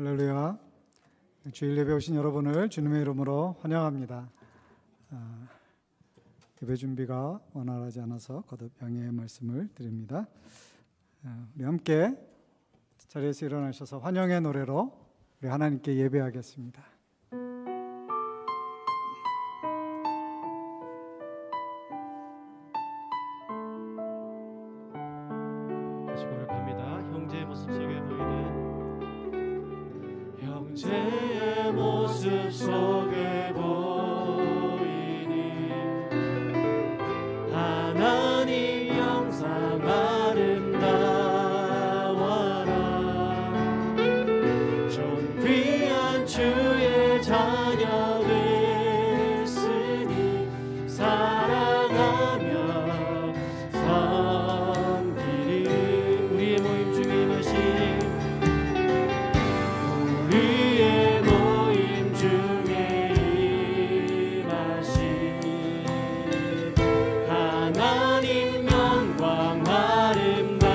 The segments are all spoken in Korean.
할렐루야. 주일 예배 오신 여러분을 주님의 이름으로 환영합니다. 예배 준비가 원활하지 않아서 거듭 양해의 말씀을 드립니다. 우리 함께 자리에서 일어나셔서 환영의 노래로 우리 하나님께 예배하겠습니다. 다시 고백합니다. 형제의 모습 속에 보이는 형제의 모습 속에 보이는 하나님 영상 아름다워라. 존귀한 주의 자녀 됐으니 사랑하며 섬기리. 우리의 모임 중에 임하신 하나님 영광 아름다워라.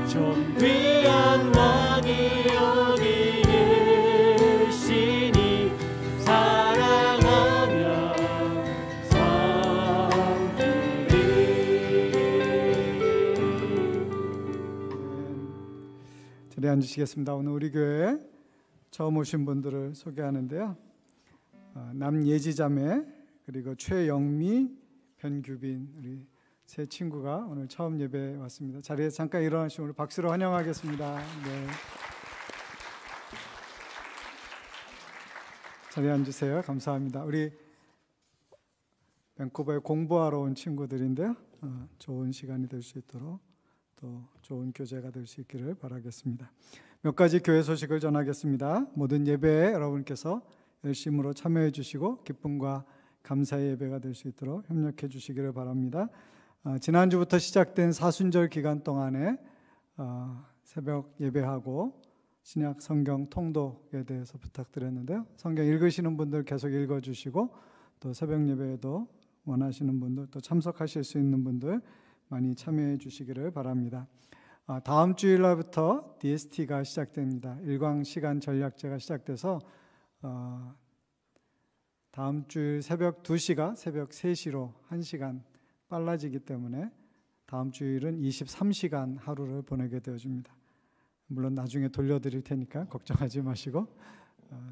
존귀한 왕이 여기 계시니 사랑하며 섬기리. 자리에 앉으시겠습니다. 오늘 우리 교회에 처음 오신 분들을 소개하는데요. 남예지자매 그리고 최영미, 변규빈 우리 세 친구가 오늘 처음 예배에 왔습니다. 자리에 잠깐 일어나시면 우리 박수로 환영하겠습니다. 네. 자리에 앉으세요. 감사합니다. 우리 밴쿠버에 공부하러 온 친구들인데요. 좋은 시간이 될 수 있도록 또 좋은 교제가 될 수 있기를 바라겠습니다. 몇 가지 교회 소식을 전하겠습니다. 모든 예배에 여러분께서 열심으로 참여해 주시고 기쁨과 감사의 예배가 될 수 있도록 협력해 주시기를 바랍니다. 지난주부터 시작된 사순절 기간 동안에 새벽 예배하고 신약 성경 통독에 대해서 부탁드렸는데요. 성경 읽으시는 분들 계속 읽어주시고 또 새벽 예배에도 원하시는 분들 또 참석하실 수 있는 분들 많이 참여해 주시기를 바랍니다. 다음 주일날부터 DST가 시작됩니다. 일광시간 전략제가 시작돼서 다음 주일 새벽 2시가 새벽 3시로 1시간 빨라지기 때문에 다음 주일은 23시간 하루를 보내게 되어집니다. 물론 나중에 돌려드릴 테니까 걱정하지 마시고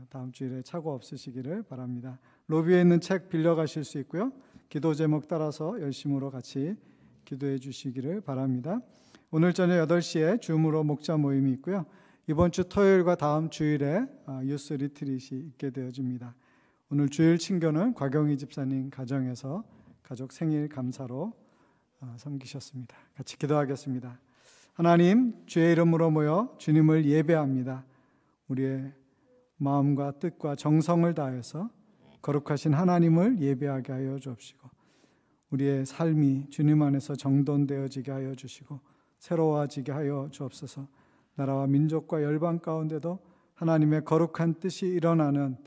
다음 주일에 착오 없으시기를 바랍니다. 로비에 있는 책 빌려가실 수 있고요. 기도 제목 따라서 열심으로 같이 기도해 주시기를 바랍니다. 오늘 저녁 8시에 줌으로 목자 모임이 있고요. 이번 주 토요일과 다음 주일에 유스 리트릿이 있게 되어집니다. 오늘 주일 친교는 곽영희 집사님 가정에서 가족 생일 감사로 섬기셨습니다. 같이 기도하겠습니다. 하나님, 주의 이름으로 모여 주님을 예배합니다. 우리의 마음과 뜻과 정성을 다해서 거룩하신 하나님을 예배하게 하여 주옵시고 우리의 삶이 주님 안에서 정돈되어지게 하여 주시고 새로워지게 하여 주옵소서. 나라와 민족과 열방 가운데도 하나님의 거룩한 뜻이 일어나는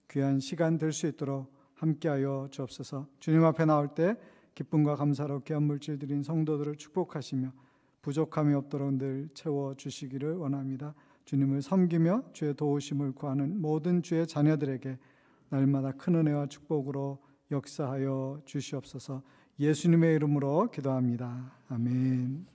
귀한 시간 될 수 있도록 함께하여 주옵소서. 주님 앞에 나올 때 기쁨과 감사로 귀한 물질 드린 성도들을 축복하시며 부족함이 없도록 늘 채워주시기를 원합니다. 주님을 섬기며 주의 도우심을 구하는 모든 주의 자녀들에게 날마다 큰 은혜와 축복으로 역사하여 주시옵소서. 예수님의 이름으로 기도합니다. 아멘.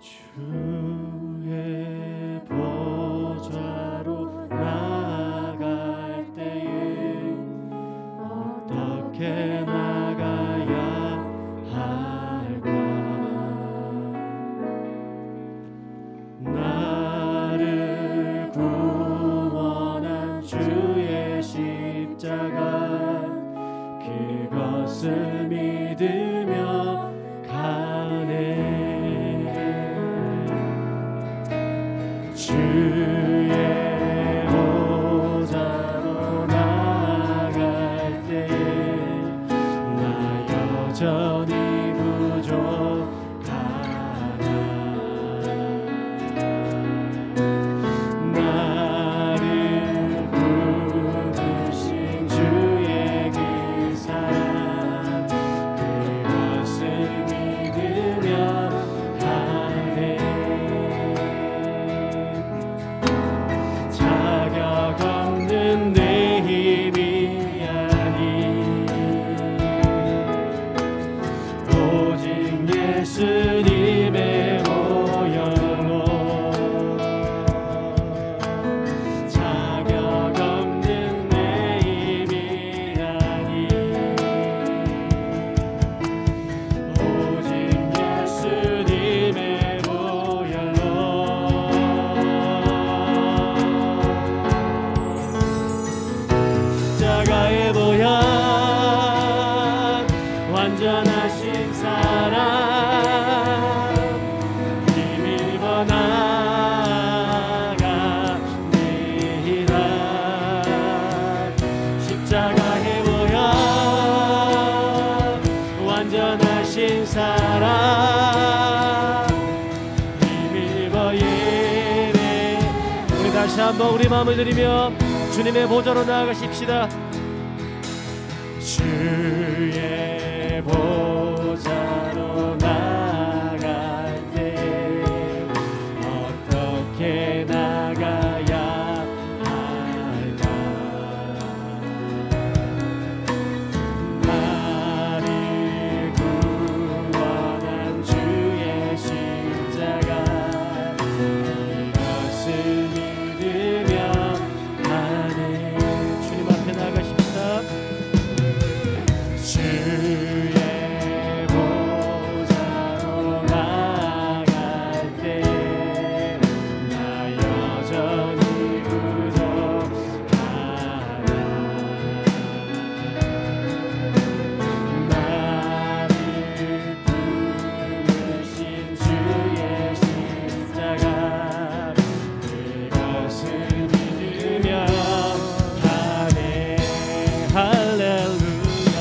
주의 보좌로 나아갈 때에 어떻게 나가야 할까? 다시 한번 우리 마음을 드리며 주님의 보좌로 나아가십시다. 주의 보좌로 나아갈 때 어떻게 나가야 할까? 나를 구원한 주의 십자가 이것을 믿으며 가네. 주님 앞에 나가십시다. 주의 보좌로 나아갈 때 나 여전히 부족하다. 나를 부르신 주의 십자가 그것을 믿으며 가네. 할렐루야.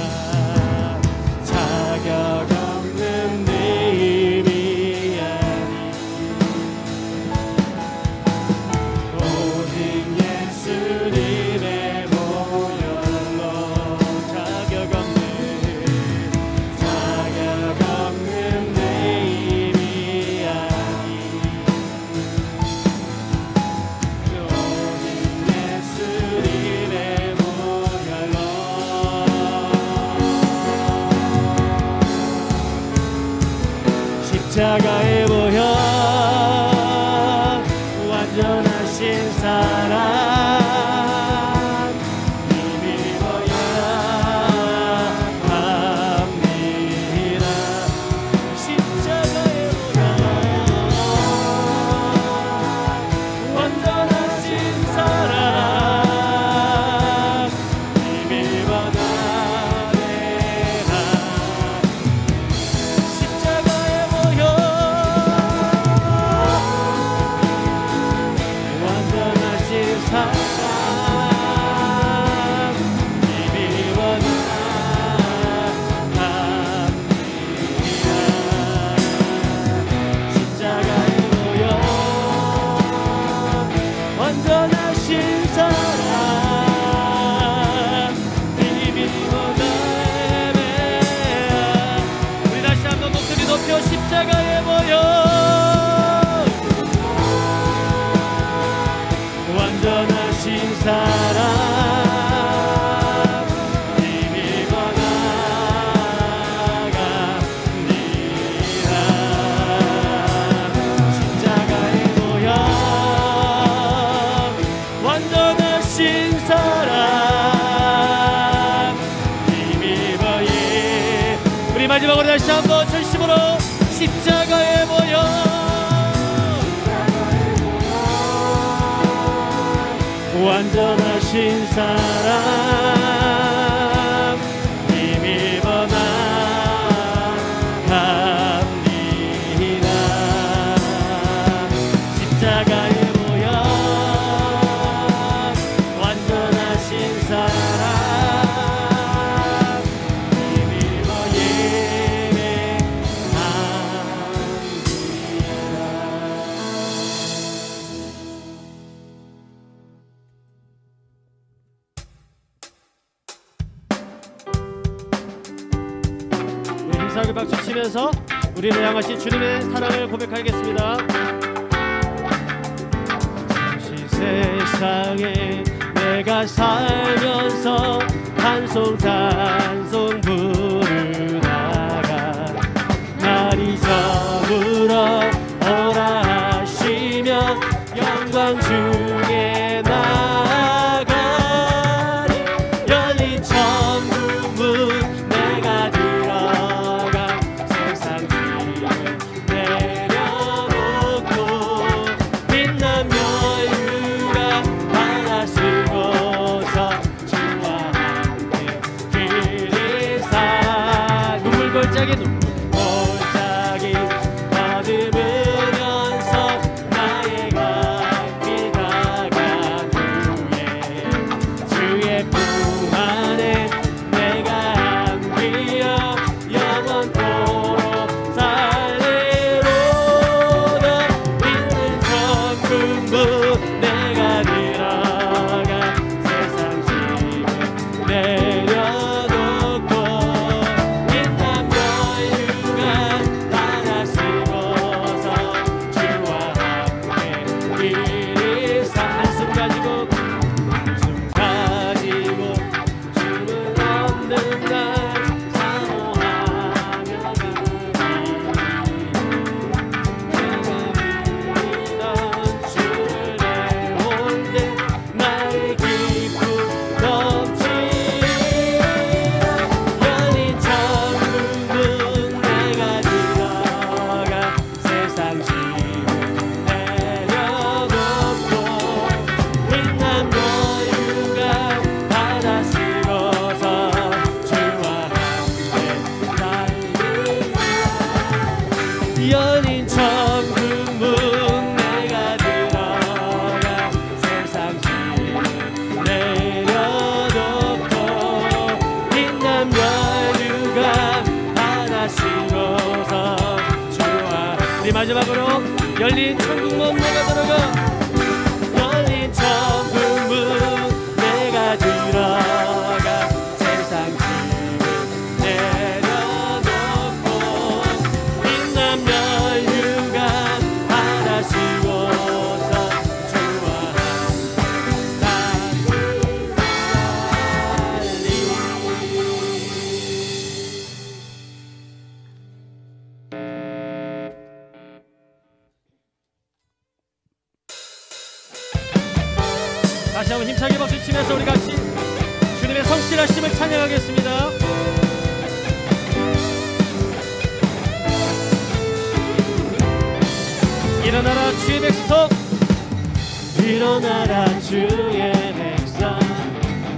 십자가의 보혈 완전하신 사랑 힘입어야 합니다. 십자가의 보혈 완전하신 사랑 힘입어야 십자가의 보혈 완전하신 사랑 힘입어 나갑니다. 십자가의 보혈 완전하신 사랑 힘입어 우리 마지막으로 다시 한번 전심으로 십자가의 보혈 완전하신 사랑 힘입어 나갑니다. 십자가의 보혈 완전하신 사랑 힘입어 감사하게 박수 치면서 우리를 향하신 주님의 사랑을 고백하겠습니다. 잠시 세상에 내가 살면서 단송 부르다가 날이 저물어 오라 하시면 영광 중에 나가리. 열린 천국 문 내가 들어가 세상 짐을 내려놓고 빛난 면류가 바다 쓰고서 주와 함께 길을 사 눈물 골짜기 받으면서 나의 갈길 다가 우리 마지막으로 열린 천국문 내가 들어가, 열린 천국문 내가 들어가, 세상 짐을 내려놓고 인남열류가 받아쓰고서 주와 함께 살리. 다시 한번 힘차게 박수 치면서 우리 같이 주님의 성실하심을 찬양하겠습니다. 일어나라 주의 백성, 일어나라 주의 백성,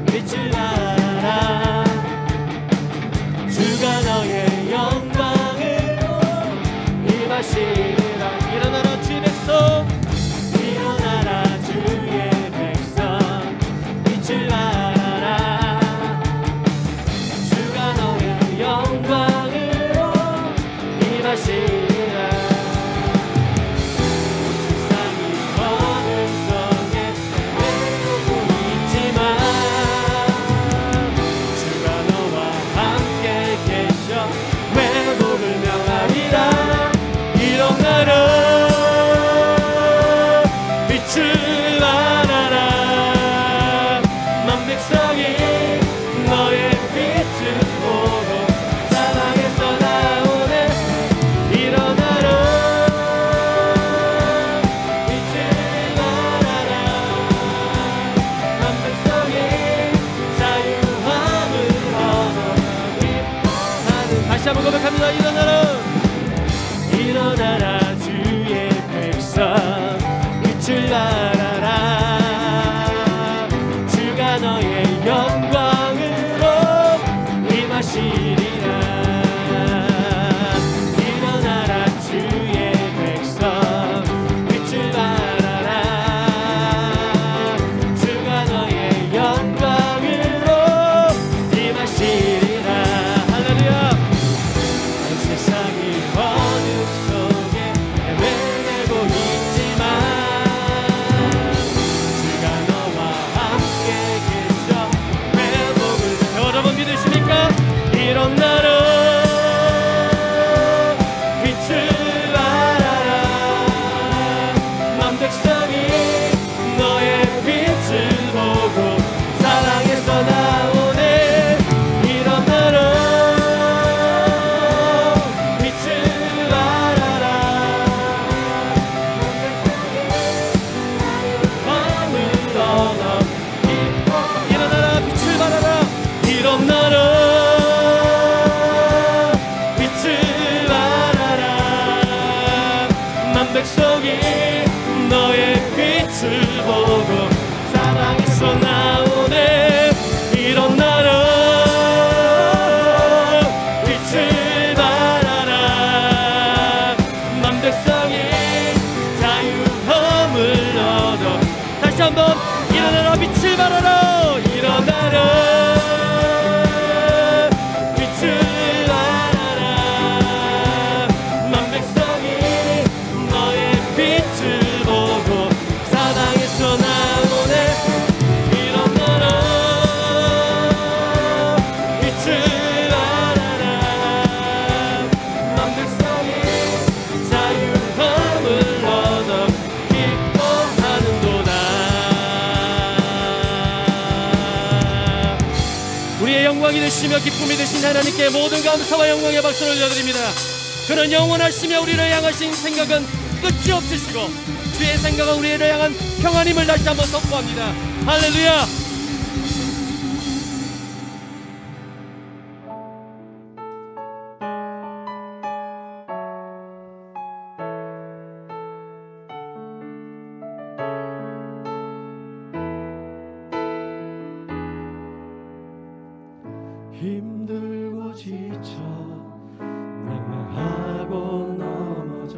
빛을 알아라. 주가 너의 영광으로 임하시리라. 일어나라 주의 백성, 일어나라 주의 백성, 빛을 알아라. 주가 너의 영광으로 임하시리라. 다시 한번 고백합니다. 일어나라, 일어나라 주의 백성, 빛을 알아라. 주가 너의 영광으로 임하시리라. 일어나라 주의 백성, 빛을 알아라. 주가 너의 영광으로 임하시리라. 할렐루야. 세상이 어둠 속에 헤매고 있지만 주가 너와 함께 계셔 회복을. 여러분 믿으십니까? 일어나라, 빛을 알아라. 만 백성이 너의 빛을 보고 사랑에서 나오네. 일어나라, 일어나라, 빛을 알아라. 만 백성이 너의 빛을 보고 사랑에서 나오네. 일어나라, 빛을 알아라. 만 백성이 자유함을 얻어. 다시 한번 일어나라, 빛을 발하라. 일어나라, 영광이 되시며 기쁨이 되신 하나님께 모든 감사와 영광의 박수를 올려드립니다. 그는 영원하시며 우리를 향하신 생각은 끝이 없으시고 주의 생각은 우리를 향한 평안임을 다시 한번 선포합니다. 할렐루야. 힘들고 지쳐 맹랑하고 넘어져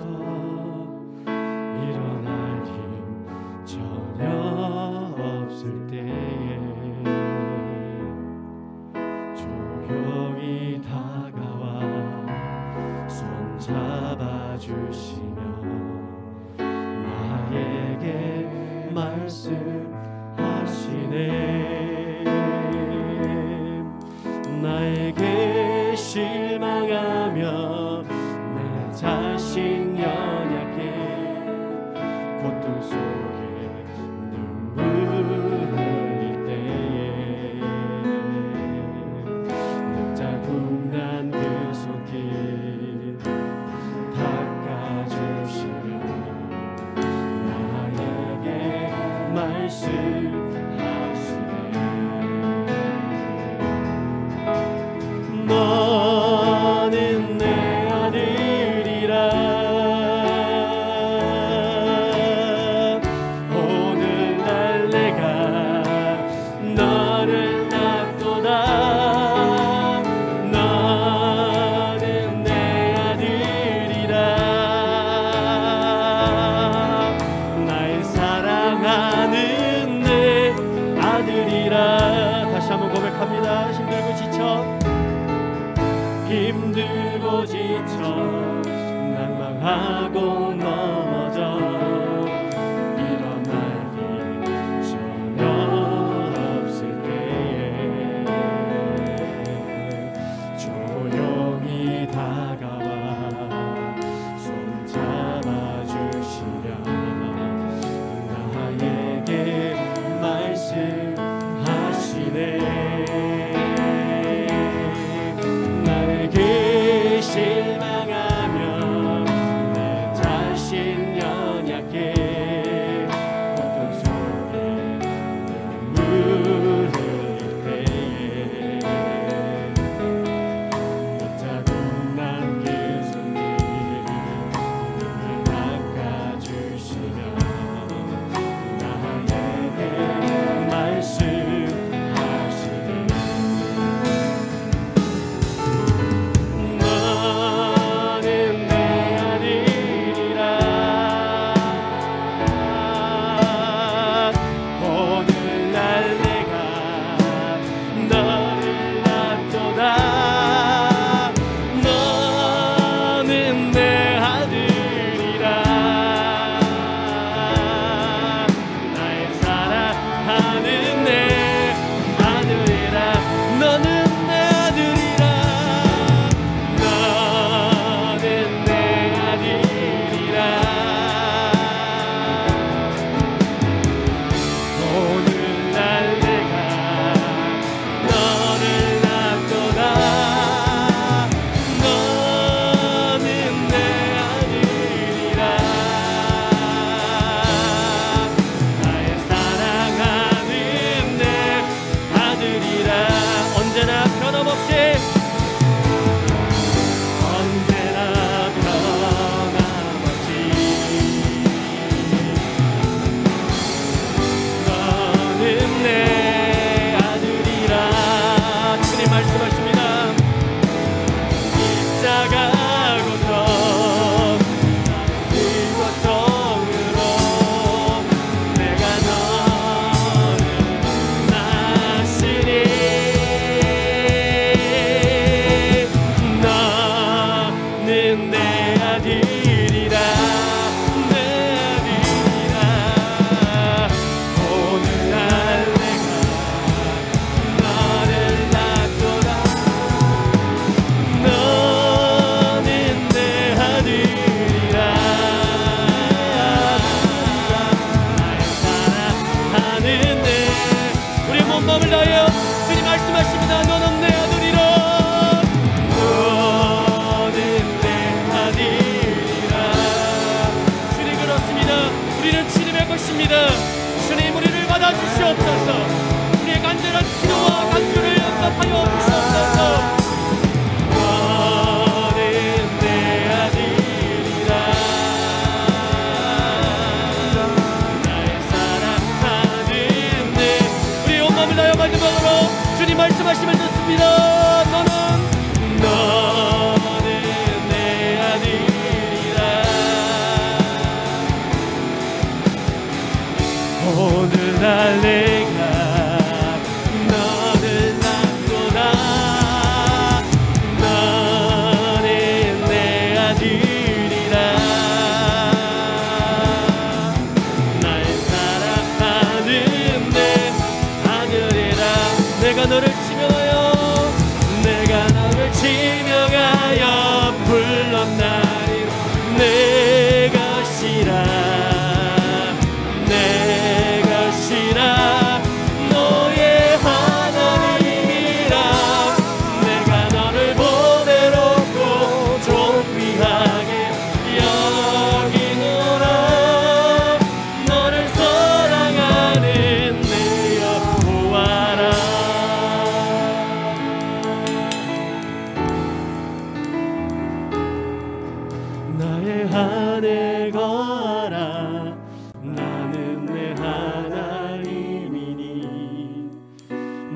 일어날 힘 전혀 없을 때에 조용히 다가와 손 잡아주시며 나에게 실망하며 내 자신 연약해 고통 속에 눈물 흘릴 때에 자국 난 그 손길 닦아주시며 나에게 말씀하시네. 너는 내 아들이라. 오늘날 내가 너를 낳도다. 너는 내 아들이라. 날 사랑하는 내 아들이라. 다시 한번 고백합니다. 힘들고 지쳐 낭망하고 넘어져 일어날 일 전혀 없을 때에 조용히 다가와 손 잡아주시며 나에게 말씀하시네. 실망하며 내 자신 연약해 고통 속에 눈물 흘릴 때에 자국 난 그 손길 눈을 닦아주시며 나에게 말씀하시네. 마음을 다하여 주님 말씀하십니다. 너는 내 아들이라. 너는 내 아들이라. 주님 그렇습니다. 우리는 주님의 것입니다. 주님 우리를 받아주시옵소서. 우리의 간절한 기도와 간구를 응답하여 주시옵소서. 너는 내 아들이라. 나의 사랑하는 내 우리의 온 마음을 다하여 마지막으로 주님 말씀하시면 좋습니다. 너는 내 아들이라. 오늘날 내가 너를 낳도다. 너는 내 아들이라. 날 사랑하는 내가 너를 지명하여 내가 너를 지명하여 불렀나니 내 것이라 내 것이라 너의 하나님이라 내가 너를 보배롭고 존귀하게 여기노라 너를 사랑하는 내 여호와라. 나의 안에 거하라 나는 내 하나님이니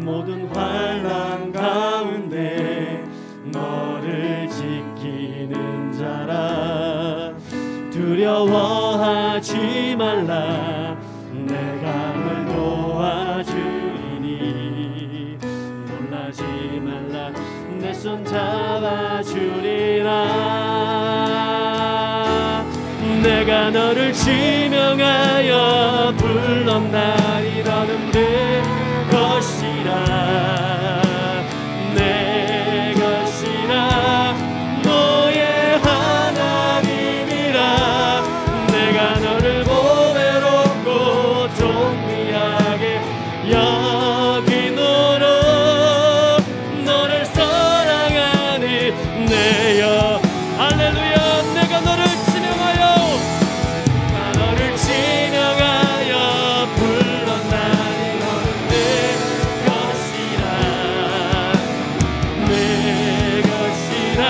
모든 환난 가운데 너를 지키는 자라 두려워하지 말라 내가 널 도와주리니 놀라지 말라 내 손 잡아주리라 내가 너를 지명하여 불렀나니 너는 내 것이라 내 것이라 너의 하나님이라 내가 너를 보배롭고 존귀하게 여기노라 너를 사랑하는 내 여 할렐루야 내가 너를 지명하여 너를 지명하여 불렀나니 너는 내 것이라 내 것이라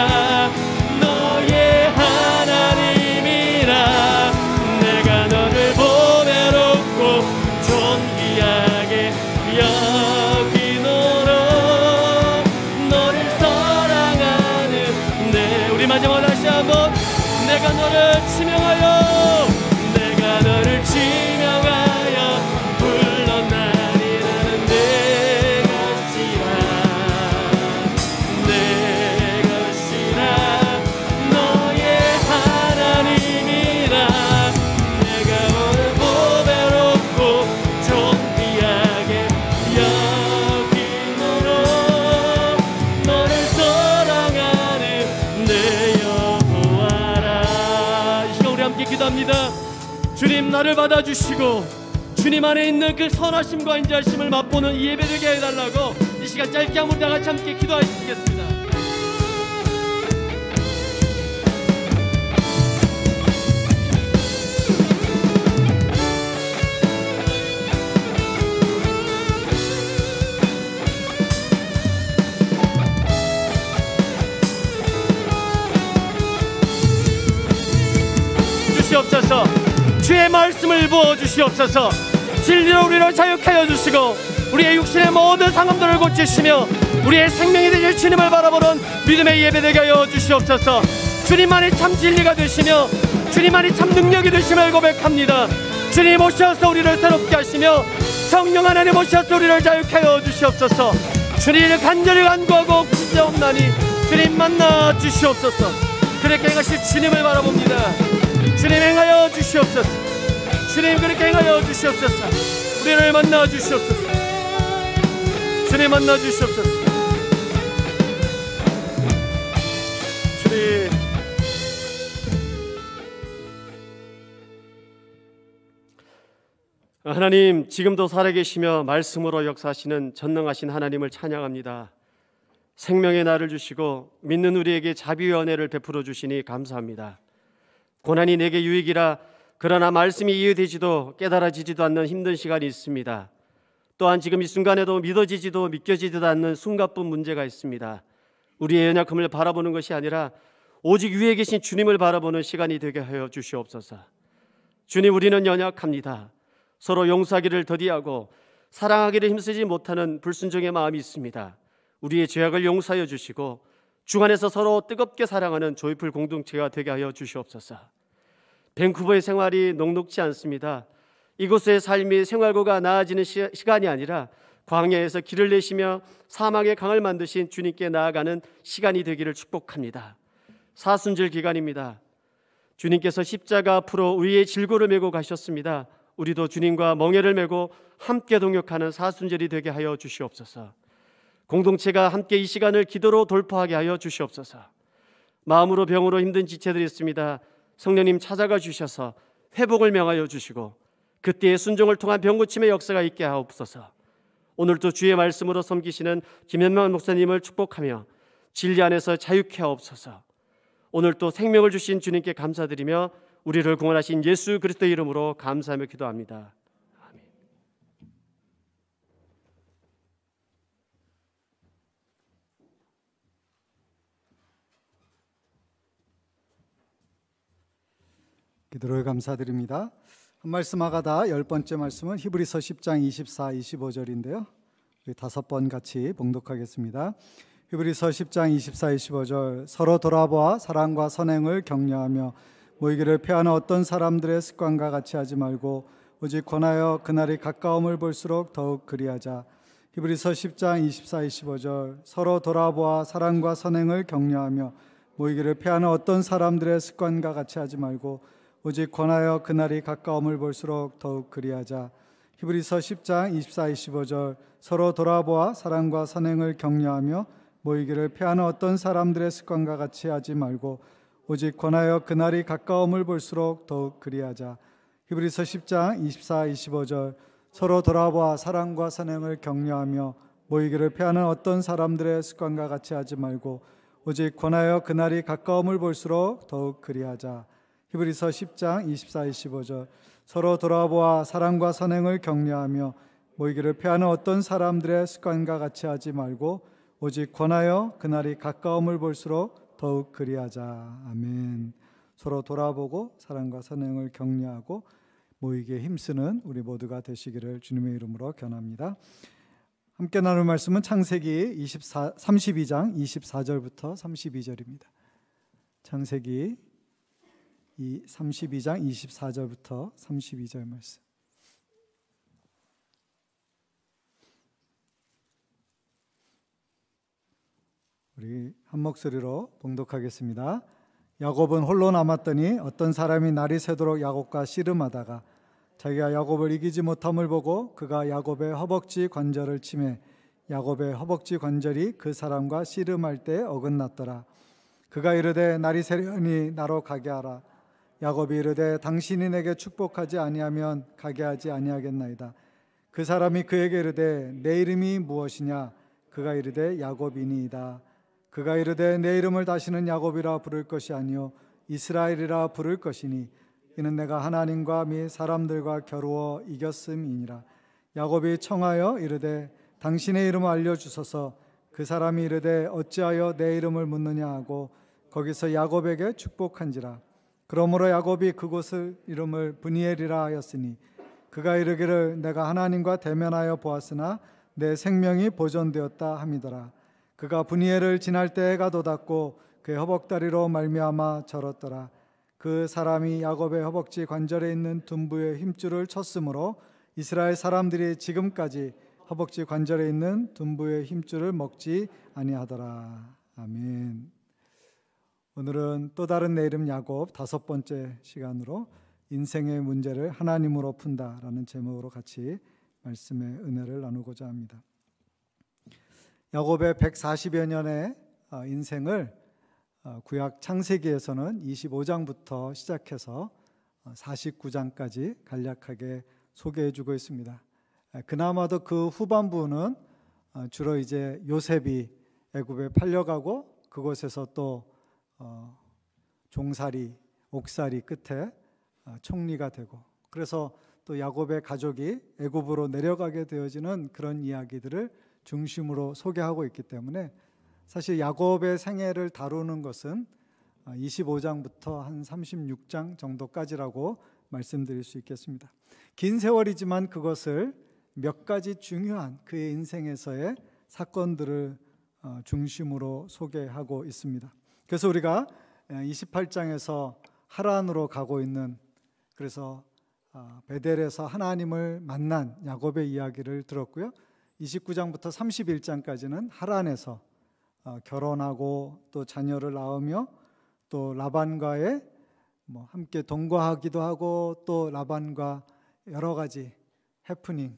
너의 하나님이라 내가 너를 보배롭고 존귀하게 여기노라 너를 사랑하는 내 우리 마지막으로 다시 한번 내가 너를 지명하여 내가 너를 지명하여 불렀나니 나는 내 것이라 내 것이라 너의 하나님이라 내가 오늘 보배롭고 존귀하게 여기노라 너를 사랑하는 내 여호와라. 이 시간 우리 함께 기도합니다. 주님 나를 받아주시고 주님 안에 있는 그 선하심과 인자하심을 맛보는 이 예배되게 해달라고 이 시간 짧게 한번 다 같이 함께 기도하시겠습니다. 주시옵소서 주의 말씀을 부어주시옵소서 진리로 우리를 자유하여 주시고 우리의 육신의 모든 상함들을 고치시며 우리의 생명이 되실 주님을 바라보는 믿음의 예배되게 하여 주시옵소서 주님만이 참 진리가 되시며 주님만이 참 능력이 되심을 고백합니다. 주님 오셔서 우리를 새롭게 하시며 성령 하나님 오셔서 우리를 자유케 하여 주시옵소서 주님을 간절히 간구하고 구하옵나니 주님 만나 주시옵소서 그렇게 행하실 주님을 바라봅니다. 주님 행하여 주시옵소서 주님 그렇게 행하여 주시옵소서 우리를 만나 주시옵소서 주님 만나 주시옵소서 주님 하나님 지금도 살아계시며 말씀으로 역사하시는 전능하신 하나님을 찬양합니다. 생명의 날을 주시고 믿는 우리에게 자비와 은혜를 베풀어 주시니 감사합니다. 고난이 내게 유익이라 그러나 말씀이 이해되지도 깨달아지지도 않는 힘든 시간이 있습니다. 또한 지금 이 순간에도 믿어지지도 믿겨지지도 않는 숨가쁜 문제가 있습니다. 우리의 연약함을 바라보는 것이 아니라 오직 위에 계신 주님을 바라보는 시간이 되게 하여 주시옵소서. 주님 우리는 연약합니다. 서로 용서하기를 더디하고 사랑하기를 힘쓰지 못하는 불순종의 마음이 있습니다. 우리의 죄악을 용서하여 주시고 주 안에서 서로 뜨겁게 사랑하는 조이풀 공동체가 되게 하여 주시옵소서. 밴쿠버의 생활이 녹록지 않습니다. 이곳의 삶이 생활고가 나아지는 시간이 아니라 광야에서 길을 내시며 사막의 강을 만드신 주님께 나아가는 시간이 되기를 축복합니다. 사순절 기간입니다. 주님께서 십자가 앞으로 우리의 질고를 메고 가셨습니다. 우리도 주님과 멍에를 메고 함께 동역하는 사순절이 되게 하여 주시옵소서. 공동체가 함께 이 시간을 기도로 돌파하게 하여 주시옵소서. 마음으로 병으로 힘든 지체들이 있습니다. 성령님 찾아가 주셔서 회복을 명하여 주시고 그때의 순종을 통한 병고침의 역사가 있게 하옵소서. 오늘도 주의 말씀으로 섬기시는 김현만 목사님을 축복하며 진리 안에서 자유케 하옵소서. 오늘 또 생명을 주신 주님께 감사드리며 우리를 구원하신 예수 그리스도의 이름으로 감사하며 기도합니다. 아멘. 기도를 감사드립니다. 한 말씀 하가다 10번째 말씀은 히브리서 10장 24, 25절인데요. 우리 5번 같이 봉독하겠습니다. 히브리서 10장 24, 25절. 서로 돌아보아 사랑과 선행을 격려하며 모이기를 피하는 어떤 사람들의 습관과 같이 하지 말고 오직 권하여 그날이 가까움을 볼수록 더욱 그리하자. 히브리서 10장 24, 25절. 서로 돌아보아 사랑과 선행을 격려하며 모이기를 피하는 어떤 사람들의 습관과 같이 하지 말고 오직 권하여 그날이 가까움을 볼수록 더욱 그리하자. 히브리서 10장 24, 25절. 서로 돌아보아 사랑과 선행을 격려하며 모이기를 피하는 어떤 사람들의 습관과 같이 하지 말고 오직 권하여 그날이 가까움을 볼수록 더욱 그리하자. 히브리서 10장 24, 25절. 서로 돌아보아 사랑과 선행을 격려하며 모이기를 피하는 어떤 사람들의 습관과 같이 하지 말고 오직 권하여 그날이 가까움을 볼수록 더욱 그리하자. 히브리서 10장 24, 25절. 서로 돌아보아 사랑과 선행을 격려하며 모이기를 피하는 어떤 사람들의 습관과 같이 하지 말고 오직 권하여 그날이 가까움을 볼수록 더욱 그리하자. 아멘. 서로 돌아보고 사랑과 선행을 격려하고 모이기에 힘쓰는 우리 모두가 되시기를 주님의 이름으로 견합니다. 함께 나눌 말씀은 창세기 32장 24절부터 32절입니다. 창세기 32장 24절부터 32절 말씀. 우리 한 목소리로 봉독하겠습니다. 야곱은 홀로 남았더니 어떤 사람이 날이 새도록 야곱과 씨름하다가 자기가 야곱을 이기지 못함을 보고 그가 야곱의 허벅지 관절을 치매 야곱의 허벅지 관절이 그 사람과 씨름할 때 어긋났더라. 그가 이르되 날이 새려니 나로 가게 하라. 야곱이 이르되 당신이 내게 축복하지 아니하면 가게 하지 아니하겠나이다. 그 사람이 그에게 이르되 내 이름이 무엇이냐? 그가 이르되 야곱이니이다. 그가 이르되 내 이름을 다시는 야곱이라 부를 것이 아니요 이스라엘이라 부를 것이니 이는 내가 하나님과 및 사람들과 겨루어 이겼음이니라. 야곱이 청하여 이르되 당신의 이름을 알려주소서. 그 사람이 이르되 어찌하여 내 이름을 묻느냐 하고 거기서 야곱에게 축복한지라. 그러므로 야곱이 그곳을 이름을 브니엘이라 하였으니 그가 이르기를 내가 하나님과 대면하여 보았으나 내 생명이 보존되었다 함이더라. 그가 브니엘을 지날 때 해가 돋았고 그의 허벅다리로 말미암아 절었더라. 그 사람이 야곱의 허벅지 관절에 있는 둔부의 힘줄을 쳤으므로 이스라엘 사람들이 지금까지 허벅지 관절에 있는 둔부의 힘줄을 먹지 아니하더라. 아멘. 오늘은 또 다른 내 이름 야곱 5번째 시간으로 인생의 문제를 하나님으로 푼다라는 제목으로 같이 말씀의 은혜를 나누고자 합니다. 야곱의 140여 년의 인생을 구약 창세기에서는 25장부터 시작해서 49장까지 간략하게 소개해 주고 있습니다. 그나마도 그 후반부는 주로 이제 요셉이 애굽에 팔려가고 그곳에서 또 종살이, 옥살이 끝에 총리가 되고 그래서 또 야곱의 가족이 애굽으로 내려가게 되어지는 그런 이야기들을 중심으로 소개하고 있기 때문에 사실 야곱의 생애를 다루는 것은 25장부터 한 36장 정도까지라고 말씀드릴 수 있겠습니다. 긴 세월이지만 그것을 몇 가지 중요한 그의 인생에서의 사건들을 중심으로 소개하고 있습니다. 그래서 우리가 28장에서 하란으로 가고 있는 그래서 베델에서 하나님을 만난 야곱의 이야기를 들었고요. 29장부터 31장까지는 하란에서 결혼하고 또 자녀를 낳으며 또 라반과의 함께 동거하기도 하고 또 라반과 여러 가지 해프닝,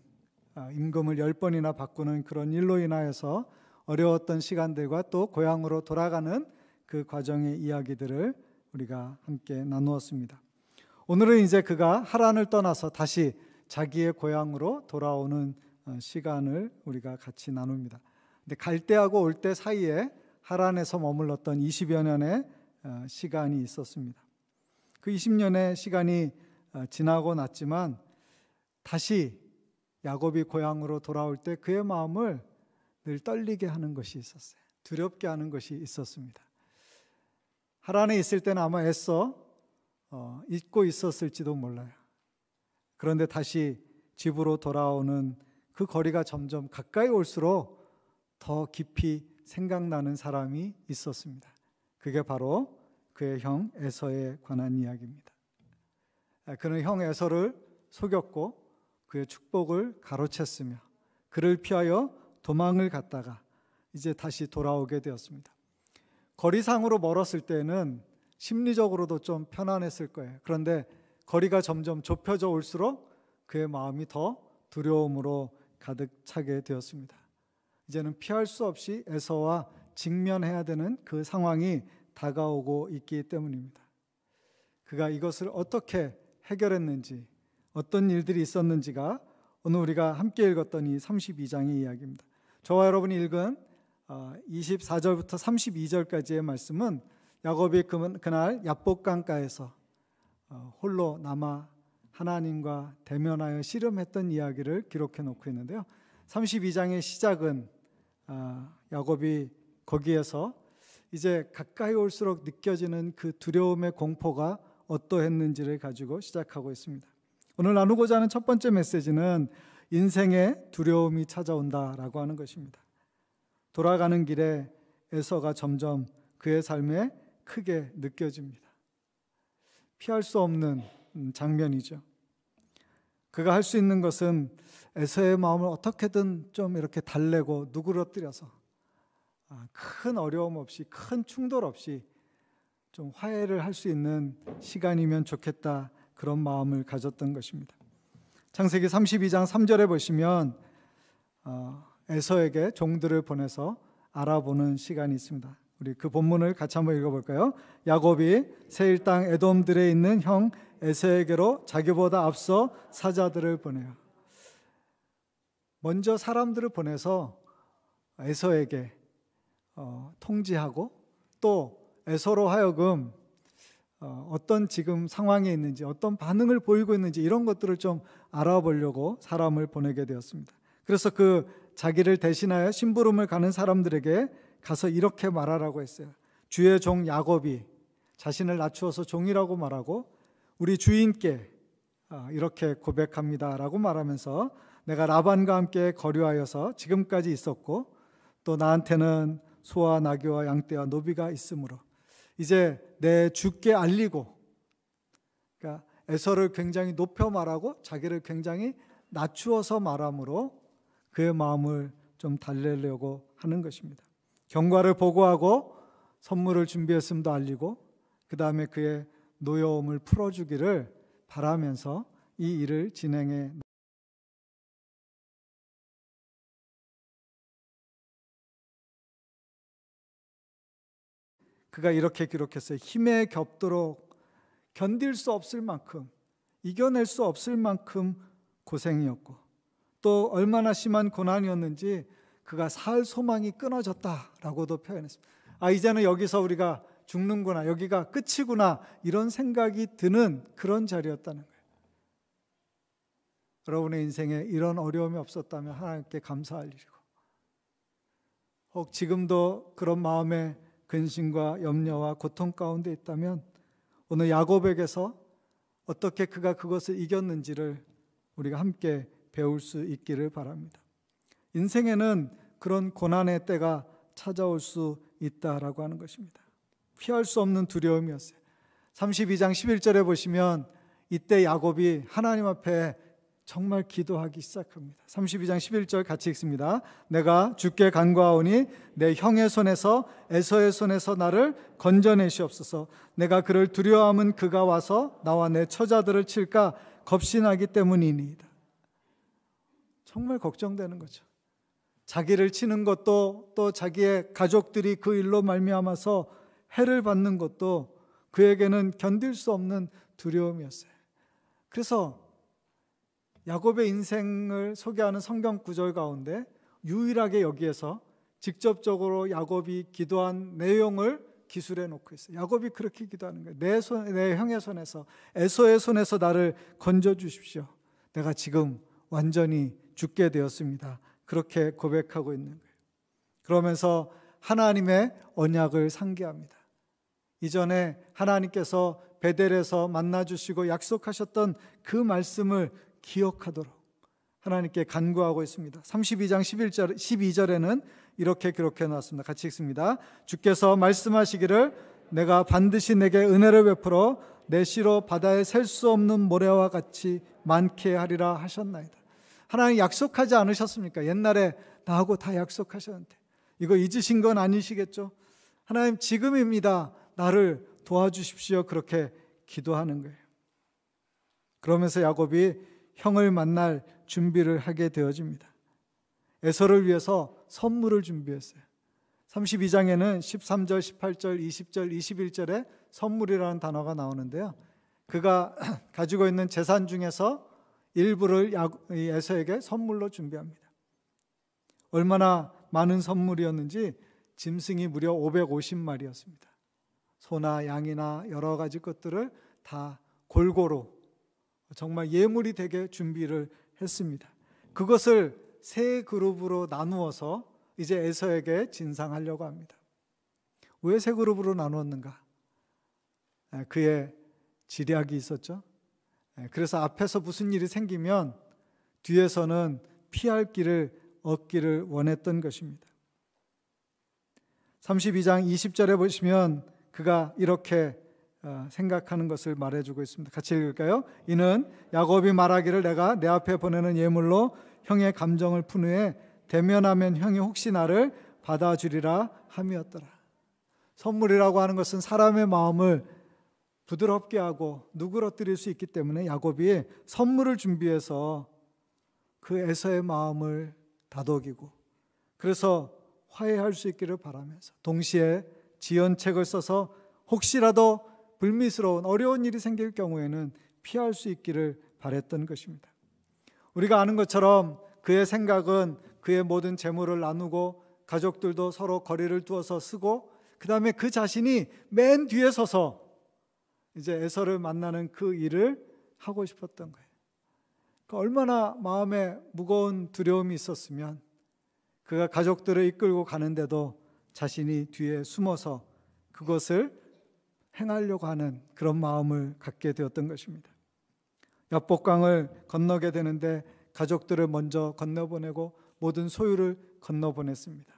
임금을 10번이나 바꾸는 그런 일로 인하여서 어려웠던 시간들과 또 고향으로 돌아가는 그 과정의 이야기들을 우리가 함께 나누었습니다. 오늘은 이제 그가 하란을 떠나서 다시 자기의 고향으로 돌아오는 시간을 우리가 같이 나눕니다. 근데 갈 때하고 올 때 사이에 하란에서 머물렀던 20여 년의 시간이 있었습니다. 그 20년의 시간이 지나고 났지만 다시 야곱이 고향으로 돌아올 때 그의 마음을 늘 떨리게 하는 것이 있었어요. 두렵게 하는 것이 있었습니다. 하란에 있을 때는 아마 애써 잊고 있었을지도 몰라요. 그런데 다시 집으로 돌아오는 그 거리가 점점 가까이 올수록 더 깊이 생각나는 사람이 있었습니다. 그게 바로 그의 형 에서에 관한 이야기입니다. 그는 형 에서를 속였고 그의 축복을 가로챘으며 그를 피하여 도망을 갔다가 이제 다시 돌아오게 되었습니다. 거리상으로 멀었을 때는 심리적으로도 좀 편안했을 거예요. 그런데 거리가 점점 좁혀져 올수록 그의 마음이 더 두려움으로 가득 차게 되었습니다. 이제는 피할 수 없이 에서와 직면해야 되는 그 상황이 다가오고 있기 때문입니다. 그가 이것을 어떻게 해결했는지, 어떤 일들이 있었는지가 오늘 우리가 함께 읽었던 이 32장의 이야기입니다. 저와 여러분이 읽은 24절부터 32절까지의 말씀은 야곱이 그날 야복강가에서 홀로 남아 하나님과 대면하여 씨름했던 이야기를 기록해 놓고 있는데요. 32장의 시작은 야곱이 거기에서 이제 가까이 올수록 느껴지는 그 두려움의 공포가 어떠했는지를 가지고 시작하고 있습니다. 오늘 나누고자 하는 첫 번째 메시지는 인생의 두려움이 찾아온다라고 하는 것입니다. 돌아가는 길에 에서가 점점 그의 삶에 크게 느껴집니다. 피할 수 없는 장면이죠. 그가 할 수 있는 것은 에서의 마음을 어떻게든 좀 이렇게 달래고 누그러뜨려서 큰 어려움 없이, 큰 충돌 없이 좀 화해를 할 수 있는 시간이면 좋겠다, 그런 마음을 가졌던 것입니다. 창세기 32장 3절에 보시면 에서에게 종들을 보내서 알아보는 시간이 있습니다. 우리 그 본문을 같이 한번 읽어볼까요? 야곱이 세일 땅 에돔들에 있는 형 에서에게로 자기보다 앞서 사자들을 보내요. 먼저 사람들을 보내서 에서에게 통지하고 또 에서로 하여금 어떤 지금 상황에 있는지, 어떤 반응을 보이고 있는지 이런 것들을 좀 알아보려고 사람을 보내게 되었습니다. 그래서 그 자기를 대신하여 심부름을 가는 사람들에게 가서 이렇게 말하라고 했어요. 주의 종 야곱이 자신을 낮추어서 종이라고 말하고 우리 주인께 이렇게 고백합니다라고 말하면서 내가 라반과 함께 거류하여서 지금까지 있었고 또 나한테는 소와 나귀와 양떼와 노비가 있으므로 이제 내 주께 알리고, 그러니까 에서를 굉장히 높여 말하고 자기를 굉장히 낮추어서 말함으로 그의 마음을 좀 달래려고 하는 것입니다. 경과를 보고하고 선물을 준비했음도 알리고 그 다음에 그의 노여움을 풀어주기를 바라면서 이 일을 진행해 그가 이렇게 기록했어요. 힘에 겹도록 견딜 수 없을 만큼, 이겨낼 수 없을 만큼 고생이었고 또 얼마나 심한 고난이었는지 그가 살 소망이 끊어졌다라고도 표현했습니다. 이제는 여기서 우리가 죽는구나, 여기가 끝이구나, 이런 생각이 드는 그런 자리였다는 거예요. 여러분의 인생에 이런 어려움이 없었다면 하나님께 감사할 일이고, 혹 지금도 그런 마음의 근심과 염려와 고통 가운데 있다면 오늘 야곱에게서 어떻게 그가 그것을 이겼는지를 우리가 함께 배울 수 있기를 바랍니다. 인생에는 그런 고난의 때가 찾아올 수 있다라고 하는 것입니다. 피할 수 없는 두려움이었어요. 32장 11절에 보시면 이때 야곱이 하나님 앞에 정말 기도하기 시작합니다. 32장 11절 같이 읽습니다. 내가 주께 간구하오니 내 형의 손에서 에서의 손에서 나를 건져내시옵소서. 내가 그를 두려워함은 그가 와서 나와 내 처자들을 칠까 겁신하기 때문이니이다. 정말 걱정되는 거죠. 자기를 치는 것도 또 자기의 가족들이 그 일로 말미암아서 해를 받는 것도 그에게는 견딜 수 없는 두려움이었어요. 그래서 야곱의 인생을 소개하는 성경 구절 가운데 유일하게 여기에서 직접적으로 야곱이 기도한 내용을 기술해 놓고 있어요. 야곱이 그렇게 기도하는 거예요. 내 형의 손에서, 에서의 손에서 나를 건져 주십시오. 내가 지금 완전히 죽게 되었습니다. 그렇게 고백하고 있는 거예요. 그러면서 하나님의 언약을 상기합니다. 이전에 하나님께서 베델에서 만나주시고 약속하셨던 그 말씀을 기억하도록 하나님께 간구하고 있습니다. 32장 12절에는 이렇게 기록해 놨습니다. 같이 읽습니다. 주께서 말씀하시기를 내가 반드시 내게 은혜를 베풀어 내 씨로 바다에 셀 수 없는 모래와 같이 많게 하리라 하셨나이다. 하나님 약속하지 않으셨습니까? 옛날에 나하고 다 약속하셨는데 이거 잊으신 건 아니시겠죠? 하나님 지금입니다. 나를 도와주십시오. 그렇게 기도하는 거예요. 그러면서 야곱이 형을 만날 준비를 하게 되어집니다. 에서를 위해서 선물을 준비했어요. 32장에는 13절, 18절, 20절, 21절에 선물이라는 단어가 나오는데요. 그가 가지고 있는 재산 중에서 일부를 에서에게 선물로 준비합니다. 얼마나 많은 선물이었는지 짐승이 무려 550마리였습니다. 소나 양이나 여러 가지 것들을 다 골고루 정말 예물이 되게 준비를 했습니다. 그것을 세 그룹으로 나누어서 이제 에서에게 진상하려고 합니다. 왜 세 그룹으로 나누었는가? 그의 지략이 있었죠. 그래서 앞에서 무슨 일이 생기면 뒤에서는 피할 길을 얻기를 원했던 것입니다. 32장 20절에 보시면 그가 이렇게 생각하는 것을 말해주고 있습니다. 같이 읽을까요? 이는 야곱이 말하기를 내가 내 앞에 보내는 예물로 형의 감정을 푼 후에 대면하면 형이 혹시 나를 받아주리라 함이었더라. 선물이라고 하는 것은 사람의 마음을 부드럽게 하고 누그러뜨릴 수 있기 때문에 야곱이 선물을 준비해서 그 에서의 마음을 다독이고 그래서 화해할 수 있기를 바라면서 동시에 지연책을 써서 혹시라도 불미스러운 어려운 일이 생길 경우에는 피할 수 있기를 바랬던 것입니다. 우리가 아는 것처럼 그의 생각은 그의 모든 재물을 나누고 가족들도 서로 거리를 두어서 쓰고 그 다음에 그 자신이 맨 뒤에 서서 이제 에서를 만나는 그 일을 하고 싶었던 거예요. 얼마나 마음에 무거운 두려움이 있었으면 그가 가족들을 이끌고 가는데도 자신이 뒤에 숨어서 그것을 행하려고 하는 그런 마음을 갖게 되었던 것입니다. 야복강을 건너게 되는데 가족들을 먼저 건너보내고 모든 소유를 건너보냈습니다.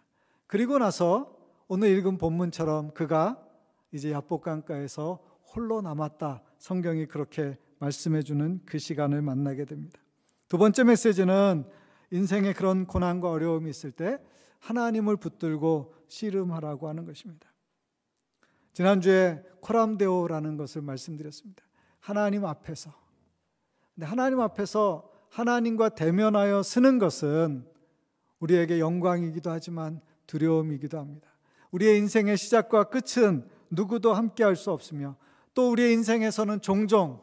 그리고 나서 오늘 읽은 본문처럼 그가 이제 야복강가에서 홀로 남았다. 성경이 그렇게 말씀해 주는 그 시간을 만나게 됩니다. 두 번째 메시지는 인생에 그런 고난과 어려움이 있을 때 하나님을 붙들고 씨름하라고 하는 것입니다. 지난주에 코람데오라는 것을 말씀드렸습니다. 하나님 앞에서. 근데 하나님 앞에서 하나님과 대면하여 쓰는 것은 우리에게 영광이기도 하지만 두려움이기도 합니다. 우리의 인생의 시작과 끝은 누구도 함께 할 수 없으며 또 우리의 인생에서는 종종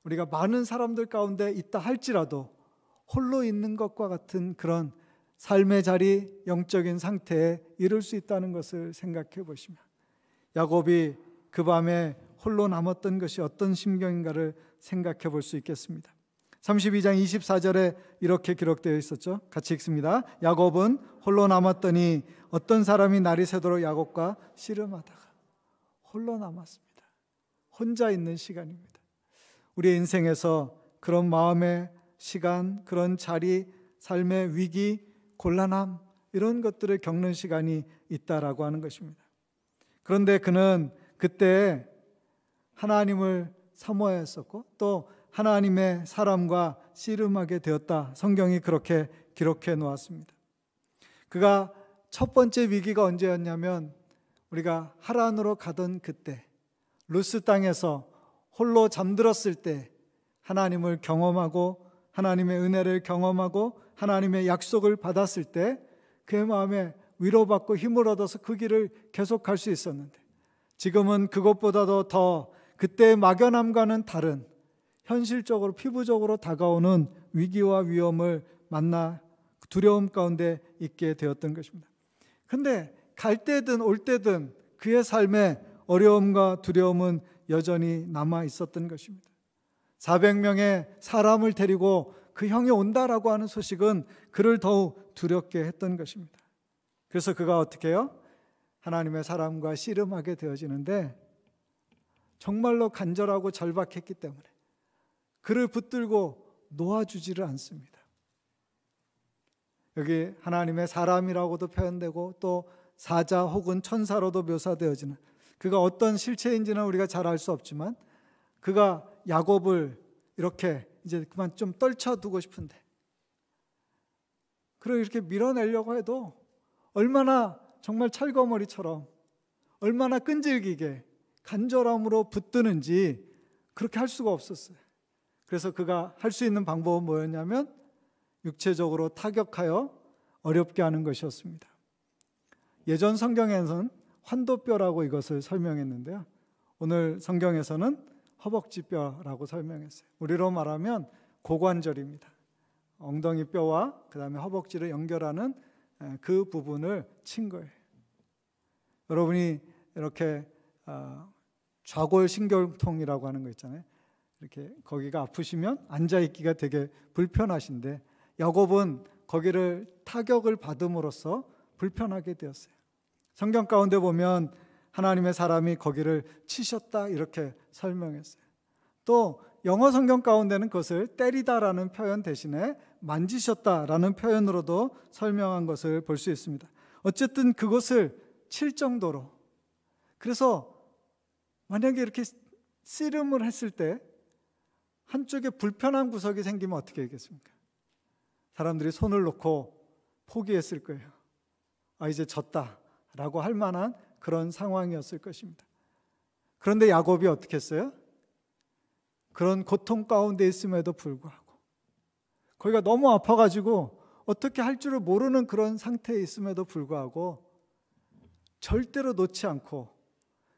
우리가 많은 사람들 가운데 있다 할지라도 홀로 있는 것과 같은 그런 삶의 자리, 영적인 상태에 이를 수 있다는 것을 생각해 보시면 야곱이 그 밤에 홀로 남았던 것이 어떤 심경인가를 생각해 볼 수 있겠습니다. 32장 24절에 이렇게 기록되어 있었죠. 같이 읽습니다. 야곱은 홀로 남았더니 어떤 사람이 날이 새도록 야곱과 씨름하다가 홀로 남았습니다. 혼자 있는 시간입니다. 우리의 인생에서 그런 마음의 시간, 그런 자리, 삶의 위기, 곤란함 이런 것들을 겪는 시간이 있다라고 하는 것입니다. 그런데 그는 그때 하나님을 사모했었고 또 하나님의 사람과 씨름하게 되었다. 성경이 그렇게 기록해 놓았습니다. 그가 첫 번째 위기가 언제였냐면 우리가 하란으로 가던 그때 루스 땅에서 홀로 잠들었을 때 하나님을 경험하고 하나님의 은혜를 경험하고 하나님의 약속을 받았을 때 그의 마음에 위로받고 힘을 얻어서 그 길을 계속 갈 수 있었는데, 지금은 그것보다도 더 그때의 막연함과는 다른 현실적으로 피부적으로 다가오는 위기와 위험을 만나 두려움 가운데 있게 되었던 것입니다. 그런데 갈 때든 올 때든 그의 삶에 어려움과 두려움은 여전히 남아 있었던 것입니다. 400명의 사람을 데리고 그 형이 온다라고 하는 소식은 그를 더욱 두렵게 했던 것입니다. 그래서 그가 어떻게 해요? 하나님의 사람과 씨름하게 되어지는데, 정말로 간절하고 절박했기 때문에 그를 붙들고 놓아주지를 않습니다. 여기 하나님의 사람이라고도 표현되고 또 사자 혹은 천사로도 묘사되어지는, 그가 어떤 실체인지는 우리가 잘 알 수 없지만 그가 야곱을 이렇게 이제 그만 좀 떨쳐두고 싶은데, 그를 이렇게 밀어내려고 해도 얼마나 정말 찰거머리처럼 얼마나 끈질기게 간절함으로 붙드는지 그렇게 할 수가 없었어요. 그래서 그가 할 수 있는 방법은 뭐였냐면 육체적으로 타격하여 어렵게 하는 것이었습니다. 예전 성경에서는 환도뼈라고 이것을 설명했는데요, 오늘 성경에서는 허벅지뼈라고 설명했어요. 우리로 말하면 고관절입니다. 엉덩이 뼈와 그 다음에 허벅지를 연결하는 그 부분을 친 거예요. 여러분이 이렇게 좌골신경통이라고 하는 거 있잖아요. 이렇게 거기가 아프시면 앉아있기가 되게 불편하신데, 야곱은 거기를 타격을 받음으로써 불편하게 되었어요. 성경 가운데 보면 하나님의 사람이 거기를 치셨다 이렇게 설명했어요. 또 영어 성경 가운데는 그것을 때리다라는 표현 대신에 만지셨다라는 표현으로도 설명한 것을 볼 수 있습니다. 어쨌든 그것을 칠 정도로, 그래서 만약에 이렇게 씨름을 했을 때 한쪽에 불편한 구석이 생기면 어떻게 하겠습니까? 사람들이 손을 놓고 포기했을 거예요. 이제 졌다라고 할 만한 그런 상황이었을 것입니다. 그런데 야곱이 어떻게 했어요? 그런 고통 가운데 있음에도 불구하고, 거기가 너무 아파가지고 어떻게 할 줄을 모르는 그런 상태에 있음에도 불구하고 절대로 놓지 않고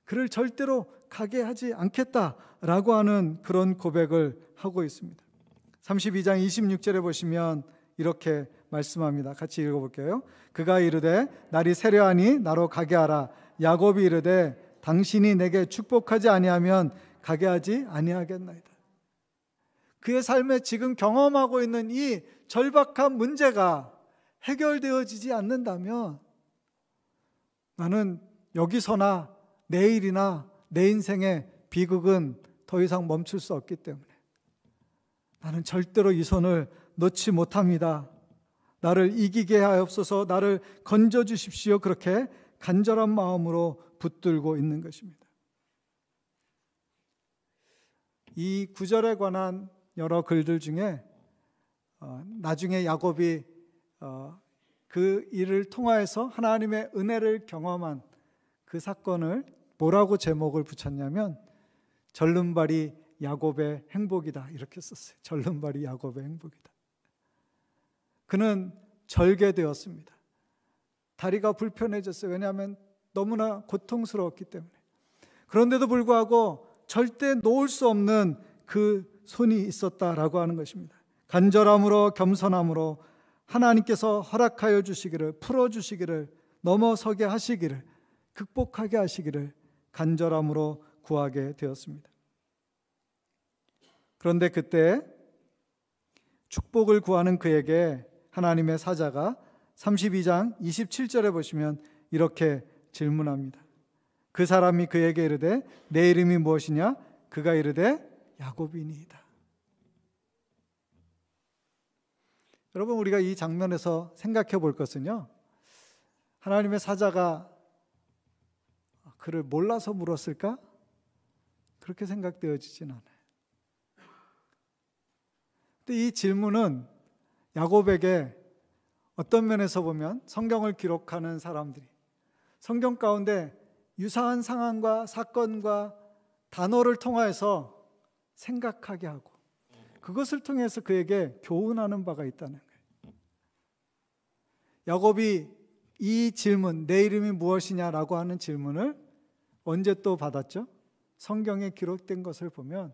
그를 절대로 가게 하지 않겠다라고 하는 그런 고백을 하고 있습니다. 32장 26절에 보시면 이렇게 말씀합니다. 같이 읽어볼게요. 그가 이르되 날이 세려하니 나로 가게 하라. 야곱이 이르되 당신이 내게 축복하지 아니하면 가게 하지 아니하겠나이다. 그의 삶에 지금 경험하고 있는 이 절박한 문제가 해결되어지지 않는다면 나는 여기서나 내일이나 내 인생의 비극은 더 이상 멈출 수 없기 때문에 나는 절대로 이 손을 놓지 못합니다. 나를 이기게 하옵소서, 나를 건져주십시오. 그렇게 간절한 마음으로 붙들고 있는 것입니다. 이 구절에 관한 여러 글들 중에 나중에 야곱이 그 일을 통하여서 하나님의 은혜를 경험한 그 사건을 뭐라고 제목을 붙였냐면 절름발이 야곱의 행복이다 이렇게 썼어요. 절름발이 야곱의 행복이다. 그는 절개되었습니다. 다리가 불편해졌어요. 왜냐하면 너무나 고통스러웠기 때문에. 그런데도 불구하고 절대 놓을 수 없는 그 손이 있었다라고 하는 것입니다. 간절함으로 겸손함으로 하나님께서 허락하여 주시기를, 풀어주시기를, 넘어서게 하시기를, 극복하게 하시기를 간절함으로 구하게 되었습니다. 그런데 그때 축복을 구하는 그에게 하나님의 사자가 32장 27절에 보시면 이렇게 질문합니다. 그 사람이 그에게 이르되 내 이름이 무엇이냐? 그가 이르되 야곱이니이다. 여러분, 우리가 이 장면에서 생각해 볼 것은요, 하나님의 사자가 그를 몰라서 물었을까? 그렇게 생각되어지진 않아요. 근데 이 질문은 야곱에게 어떤 면에서 보면 성경을 기록하는 사람들이 성경 가운데 유사한 상황과 사건과 단어를 통하여서 생각하게 하고 그것을 통해서 그에게 교훈하는 바가 있다는 거예요. 야곱이 이 질문, 내 이름이 무엇이냐라고 하는 질문을 언제 또 받았죠? 성경에 기록된 것을 보면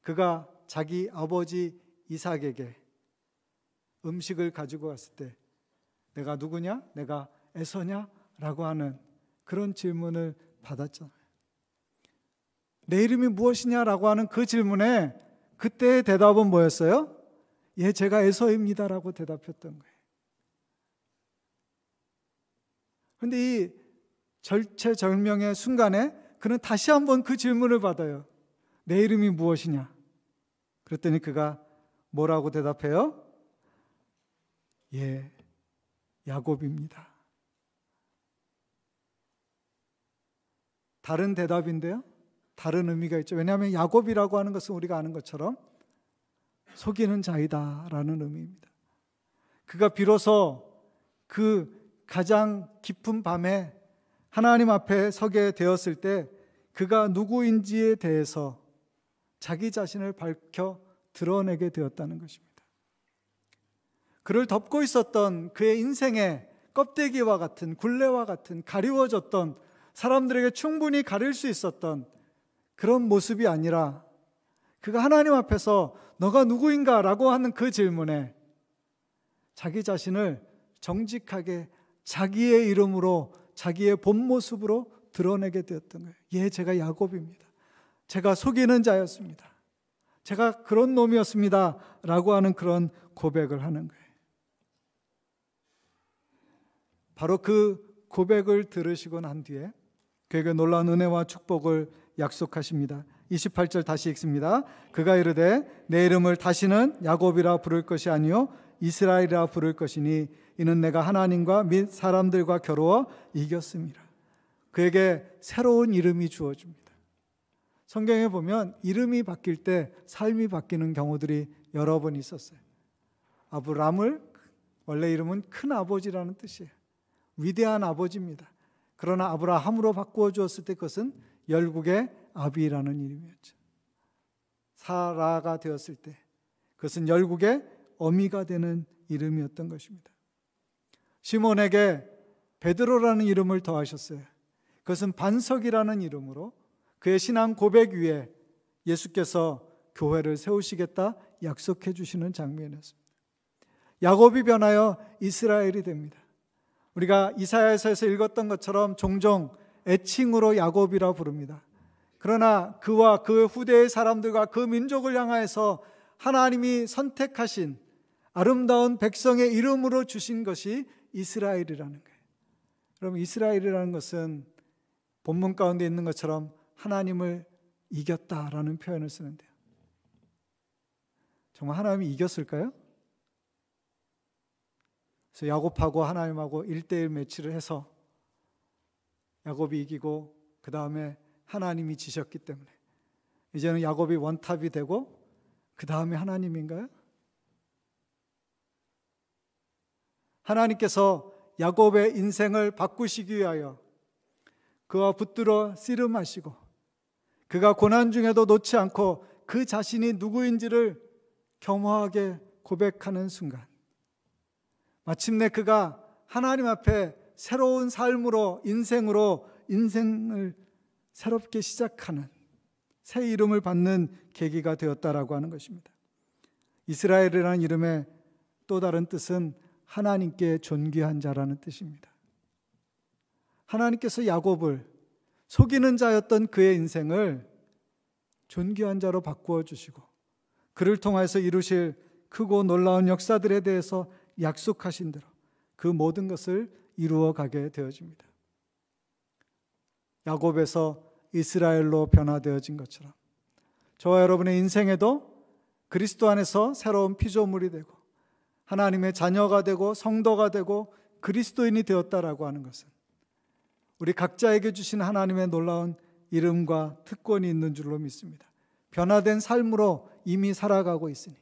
그가 자기 아버지 이삭에게 음식을 가지고 갔을 때 내가 누구냐? 내가 에서냐? 라고 하는 그런 질문을 받았잖아요. 내 이름이 무엇이냐라고 하는 그 질문에 그때의 대답은 뭐였어요? 예, 제가 에서입니다 라고 대답했던 거예요. 그런데 이 절체절명의 순간에 그는 다시 한번 그 질문을 받아요. 내 이름이 무엇이냐? 그랬더니 그가 뭐라고 대답해요? 예, 야곱입니다. 다른 대답인데요, 다른 의미가 있죠. 왜냐하면 야곱이라고 하는 것은 우리가 아는 것처럼 속이는 자이다라는 의미입니다. 그가 비로소 그 가장 깊은 밤에 하나님 앞에 서게 되었을 때 그가 누구인지에 대해서 자기 자신을 밝혀 드러내게 되었다는 것입니다. 그를 덮고 있었던 그의 인생의 껍데기와 같은, 굴레와 같은, 가리워졌던, 사람들에게 충분히 가릴 수 있었던 그런 모습이 아니라 그가 하나님 앞에서 너가 누구인가? 라고 하는 그 질문에 자기 자신을 정직하게 자기의 이름으로, 자기의 본 모습으로 드러내게 되었던 거예요. 예, 제가 야곱입니다. 제가 속이는 자였습니다. 제가 그런 놈이었습니다. 라고 하는 그런 고백을 하는 거예요. 바로 그 고백을 들으시고 난 뒤에 그에게 놀라운 은혜와 축복을 약속하십니다. 28절 다시 읽습니다. 그가 이르되 내 이름을 다시는 야곱이라 부를 것이 아니요 이스라엘이라 부를 것이니 이는 내가 하나님과 및 사람들과 겨루어 이겼음이라. 그에게 새로운 이름이 주어집니다. 성경에 보면 이름이 바뀔 때 삶이 바뀌는 경우들이 여러 번 있었어요. 아브람을 원래 이름은 큰 아버지라는 뜻이에요. 위대한 아버지입니다. 그러나 아브라함으로 바꾸어 주었을 때 그것은 열국의 아비라는 이름이었죠. 사라가 되었을 때 그것은 열국의 어미가 되는 이름이었던 것입니다. 시몬에게 베드로라는 이름을 더하셨어요. 그것은 반석이라는 이름으로 그의 신앙 고백 위에 예수께서 교회를 세우시겠다 약속해 주시는 장면이었습니다. 야곱이 변하여 이스라엘이 됩니다. 우리가 이사야서에서 읽었던 것처럼 종종 애칭으로 야곱이라 부릅니다. 그러나 그와 그 후대의 사람들과 그 민족을 향하여서 하나님이 선택하신 아름다운 백성의 이름으로 주신 것이 이스라엘이라는 거예요. 그럼 이스라엘이라는 것은 본문 가운데 있는 것처럼 하나님을 이겼다라는 표현을 쓰는데요. 정말 하나님이 이겼을까요? 그래서 야곱하고 하나님하고 1대1 매치를 해서 야곱이 이기고 그 다음에 하나님이 지셨기 때문에 이제는 야곱이 원탑이 되고 그 다음에 하나님인가요? 하나님께서 야곱의 인생을 바꾸시기 위하여 그와 붙들어 씨름하시고 그가 고난 중에도 놓지 않고 그 자신이 누구인지를 겸허하게 고백하는 순간 마침내 그가 하나님 앞에 새로운 삶으로 인생을 새롭게 시작하는 새 이름을 받는 계기가 되었다라고 하는 것입니다. 이스라엘이라는 이름의 또 다른 뜻은 하나님께 존귀한 자라는 뜻입니다. 하나님께서 야곱을 속이는 자였던 그의 인생을 존귀한 자로 바꾸어 주시고 그를 통해서 이루실 크고 놀라운 역사들에 대해서 약속하신 대로 그 모든 것을 이루어 가게 되어집니다. 야곱에서 이스라엘로 변화되어진 것처럼 저와 여러분의 인생에도 그리스도 안에서 새로운 피조물이 되고 하나님의 자녀가 되고 성도가 되고 그리스도인이 되었다라고 하는 것은 우리 각자에게 주신 하나님의 놀라운 이름과 특권이 있는 줄로 믿습니다. 변화된 삶으로 이미 살아가고 있으니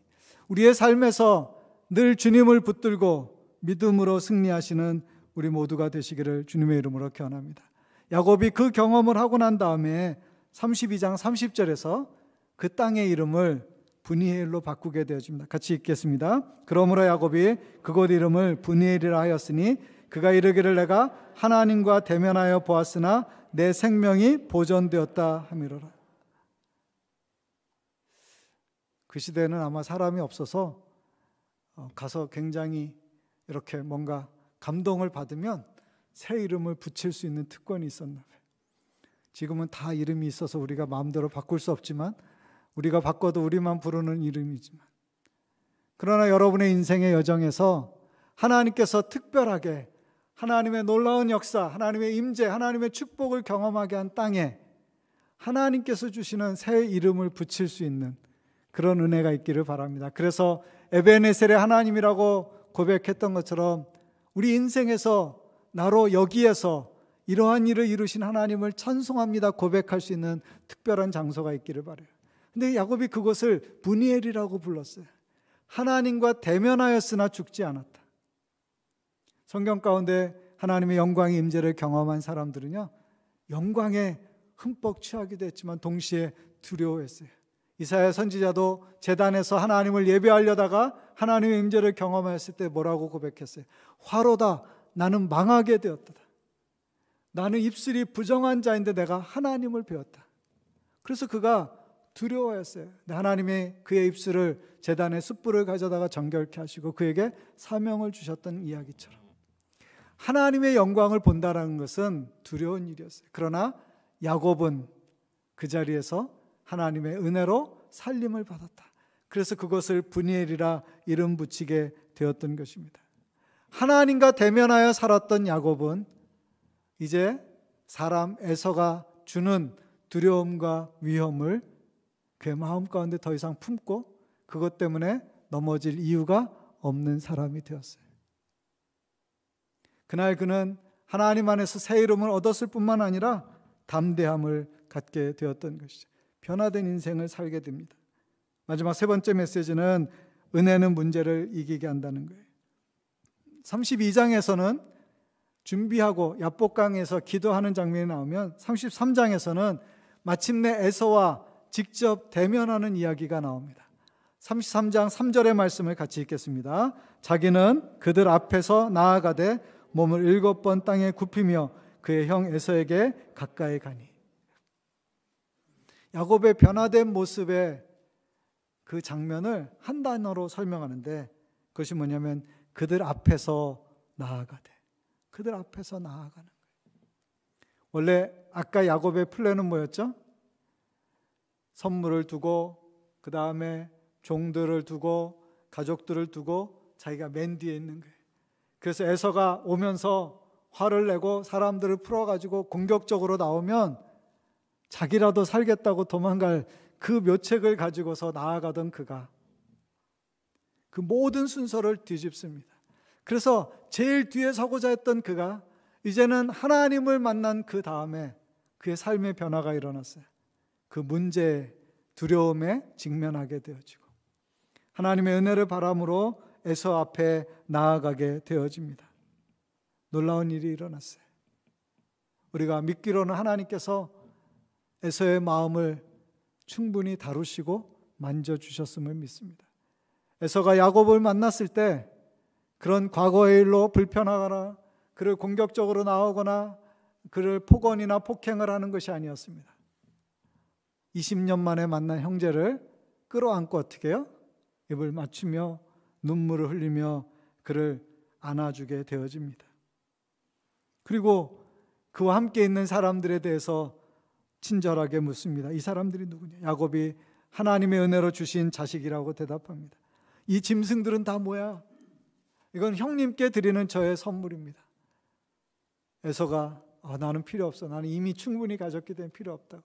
우리의 삶에서 늘 주님을 붙들고 믿음으로 승리하시는 우리 모두가 되시기를 주님의 이름으로 기원합니다. 야곱이 그 경험을 하고 난 다음에 32장 30절에서 그 땅의 이름을 브니엘로 바꾸게 되어집니다. 같이 읽겠습니다. 그러므로 야곱이 그곳 이름을 브니엘이라 하였으니 그가 이르기를 내가 하나님과 대면하여 보았으나 내 생명이 보존되었다 하미로라. 그 시대는 아마 사람이 없어서 가서 굉장히 이렇게 뭔가 감동을 받으면 새 이름을 붙일 수 있는 특권이 있었나 봐요. 지금은 다 이름이 있어서 우리가 마음대로 바꿀 수 없지만, 우리가 바꿔도 우리만 부르는 이름이지만, 그러나 여러분의 인생의 여정에서 하나님께서 특별하게 하나님의 놀라운 역사, 하나님의 임재, 하나님의 축복을 경험하게 한 땅에 하나님께서 주시는 새 이름을 붙일 수 있는 그런 은혜가 있기를 바랍니다. 그래서 에베네셀의 하나님이라고 고백했던 것처럼 우리 인생에서 나로 여기에서 이러한 일을 이루신 하나님을 찬송합니다 고백할 수 있는 특별한 장소가 있기를 바라요. 근데 야곱이 그것을 브니엘이라고 불렀어요. 하나님과 대면하였으나 죽지 않았다. 성경 가운데 하나님의 영광의 임재를 경험한 사람들은요, 영광에 흠뻑 취하기도 했지만 동시에 두려워했어요. 이사야 선지자도 제단에서 하나님을 예배하려다가 하나님의 임재를 경험했을 때 뭐라고 고백했어요? 화로다, 나는 망하게 되었다. 나는 입술이 부정한 자인데 내가 하나님을 배웠다. 그래서 그가 두려워했어요. 하나님이 그의 입술을 제단에 숯불을 가져다가 정결케 하시고 그에게 사명을 주셨던 이야기처럼 하나님의 영광을 본다는 것은 두려운 일이었어요. 그러나 야곱은 그 자리에서 하나님의 은혜로 살림을 받았다. 그래서 그것을 브니엘이라 이름 붙이게 되었던 것입니다. 하나님과 대면하여 살았던 야곱은 이제 사람 에서가 주는 두려움과 위험을 그의 마음 가운데 더 이상 품고 그것 때문에 넘어질 이유가 없는 사람이 되었어요. 그날 그는 하나님 안에서 새 이름을 얻었을 뿐만 아니라 담대함을 갖게 되었던 것이죠. 변화된 인생을 살게 됩니다. 마지막 세 번째 메시지는 은혜는 문제를 이기게 한다는 거예요. 32장에서는 준비하고 야복강에서 기도하는 장면이 나오면 33장에서는 마침내 에서와 직접 대면하는 이야기가 나옵니다. 33장 3절의 말씀을 같이 읽겠습니다. 자기는 그들 앞에서 나아가되 몸을 7번 땅에 굽히며 그의 형 에서에게 가까이 가니. 야곱의 변화된 모습의 그 장면을 한 단어로 설명하는데 그것이 뭐냐면 그들 앞에서 나아가되, 그들 앞에서 나아가는 거예요. 원래 아까 야곱의 플랜은 뭐였죠? 선물을 두고 그 다음에 종들을 두고 가족들을 두고 자기가 맨 뒤에 있는 거예요. 그래서 에서가 오면서 화를 내고 사람들을 풀어가지고 공격적으로 나오면 자기라도 살겠다고 도망갈 그 묘책을 가지고서 나아가던 그가 그 모든 순서를 뒤집습니다. 그래서 제일 뒤에 서고자 했던 그가 이제는 하나님을 만난 그 다음에 그의 삶의 변화가 일어났어요. 그 문제에 두려움에 직면하게 되어지고 하나님의 은혜를 바람으로 에서 앞에 나아가게 되어집니다. 놀라운 일이 일어났어요. 우리가 믿기로는 하나님께서 에서의 마음을 충분히 다루시고 만져주셨음을 믿습니다. 에서가 야곱을 만났을 때 그런 과거의 일로 불편하거나 그를 공격적으로 나오거나 그를 폭언이나 폭행을 하는 것이 아니었습니다. 20년 만에 만난 형제를 끌어안고 어떻게 해요? 입을 맞추며 눈물을 흘리며 그를 안아주게 되어집니다. 그리고 그와 함께 있는 사람들에 대해서 친절하게 묻습니다. 이 사람들이 누구냐? 야곱이 하나님의 은혜로 주신 자식이라고 대답합니다. 이 짐승들은 다 뭐야? 이건 형님께 드리는 저의 선물입니다. 에서가 나는 필요 없어. 나는 이미 충분히 가졌기 때문에 필요 없다고.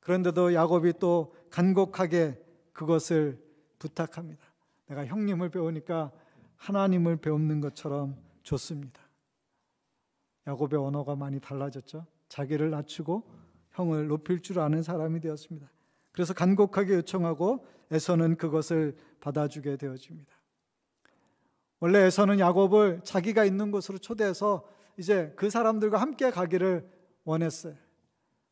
그런데도 야곱이 또 간곡하게 그것을 부탁합니다. 내가 형님을 배우니까 하나님을 배우는 것처럼 좋습니다. 야곱의 언어가 많이 달라졌죠. 자기를 낮추고 형을 높일 줄 아는 사람이 되었습니다. 그래서 간곡하게 요청하고 에서는 그것을 받아주게 되어집니다. 원래 에서는 야곱을 자기가 있는 곳으로 초대해서 이제 그 사람들과 함께 가기를 원했어요.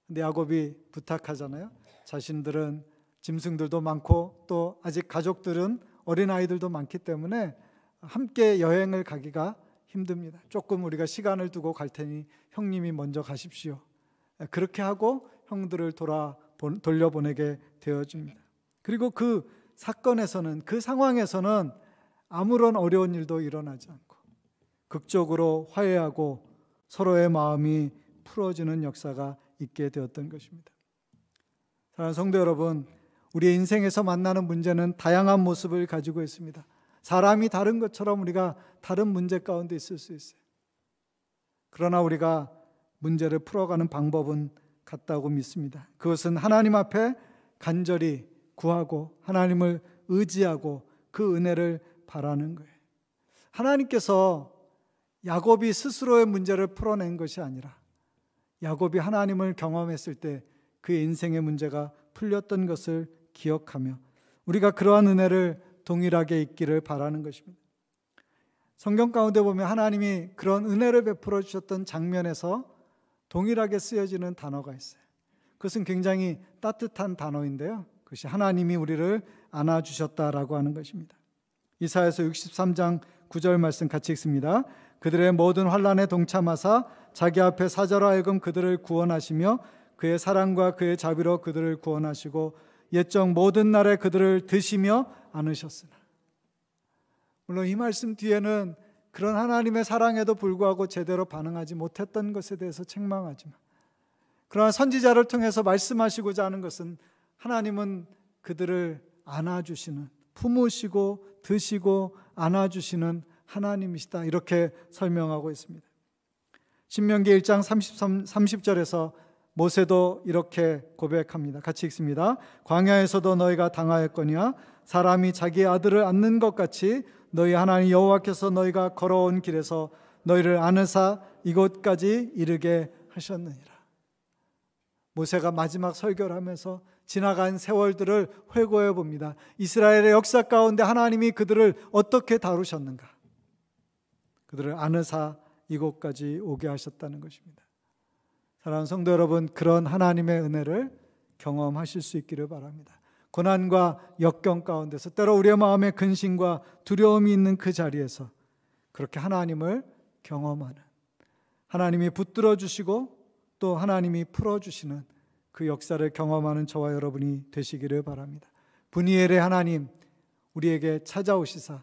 근데 야곱이 부탁하잖아요. 자신들은 짐승들도 많고 또 아직 가족들은 어린아이들도 많기 때문에 함께 여행을 가기가 힘듭니다. 조금 우리가 시간을 두고 갈 테니 형님이 먼저 가십시오. 그렇게 하고 형들을 돌려보내게 되어집니다. 그리고 그 사건에서는, 그 상황에서는 아무런 어려운 일도 일어나지 않고 극적으로 화해하고 서로의 마음이 풀어지는 역사가 있게 되었던 것입니다. 사랑하는 성도 여러분, 우리의 인생에서 만나는 문제는 다양한 모습을 가지고 있습니다. 사람이 다른 것처럼 우리가 다른 문제 가운데 있을 수 있어요. 그러나 우리가 문제를 풀어가는 방법은 같다고 믿습니다. 그것은 하나님 앞에 간절히 구하고 하나님을 의지하고 그 은혜를 바라는 거예요. 하나님께서 야곱이 스스로의 문제를 풀어낸 것이 아니라 야곱이 하나님을 경험했을 때 그의 인생의 문제가 풀렸던 것을 기억하며 우리가 그러한 은혜를 동일하게 있기를 바라는 것입니다. 성경 가운데 보면 하나님이 그런 은혜를 베풀어 주셨던 장면에서 동일하게 쓰여지는 단어가 있어요. 그것은 굉장히 따뜻한 단어인데요, 그것이 하나님이 우리를 안아주셨다라고 하는 것입니다. 이사야서 63장 9절 말씀 같이 읽습니다. 그들의 모든 환난에 동참하사 자기 앞에 사자로 하여금 그들을 구원하시며 그의 사랑과 그의 자비로 그들을 구원하시고 옛적 모든 날에 그들을 드시며 안으셨으나. 물론 이 말씀 뒤에는 그런 하나님의 사랑에도 불구하고 제대로 반응하지 못했던 것에 대해서 책망하지만, 그러나 선지자를 통해서 말씀하시고자 하는 것은 하나님은 그들을 안아주시는, 품으시고 드시고 안아주시는 하나님이시다, 이렇게 설명하고 있습니다. 신명기 1장 30절에서 모세도 이렇게 고백합니다. 같이 읽습니다. 광야에서도 너희가 당하였거니와 사람이 자기 아들을 안는 것 같이 너희 하나님 여호와께서 너희가 걸어온 길에서 너희를 안으사 이곳까지 이르게 하셨느니라. 모세가 마지막 설교를 하면서 지나간 세월들을 회고해 봅니다. 이스라엘의 역사 가운데 하나님이 그들을 어떻게 다루셨는가, 그들을 안으사 이곳까지 오게 하셨다는 것입니다. 사랑하는 성도 여러분, 그런 하나님의 은혜를 경험하실 수 있기를 바랍니다. 고난과 역경 가운데서 때로 우리의 마음에 근심과 두려움이 있는 그 자리에서 그렇게 하나님을 경험하는, 하나님이 붙들어 주시고 또 하나님이 풀어주시는 그 역사를 경험하는 저와 여러분이 되시기를 바랍니다. 분이엘의 하나님, 우리에게 찾아오시사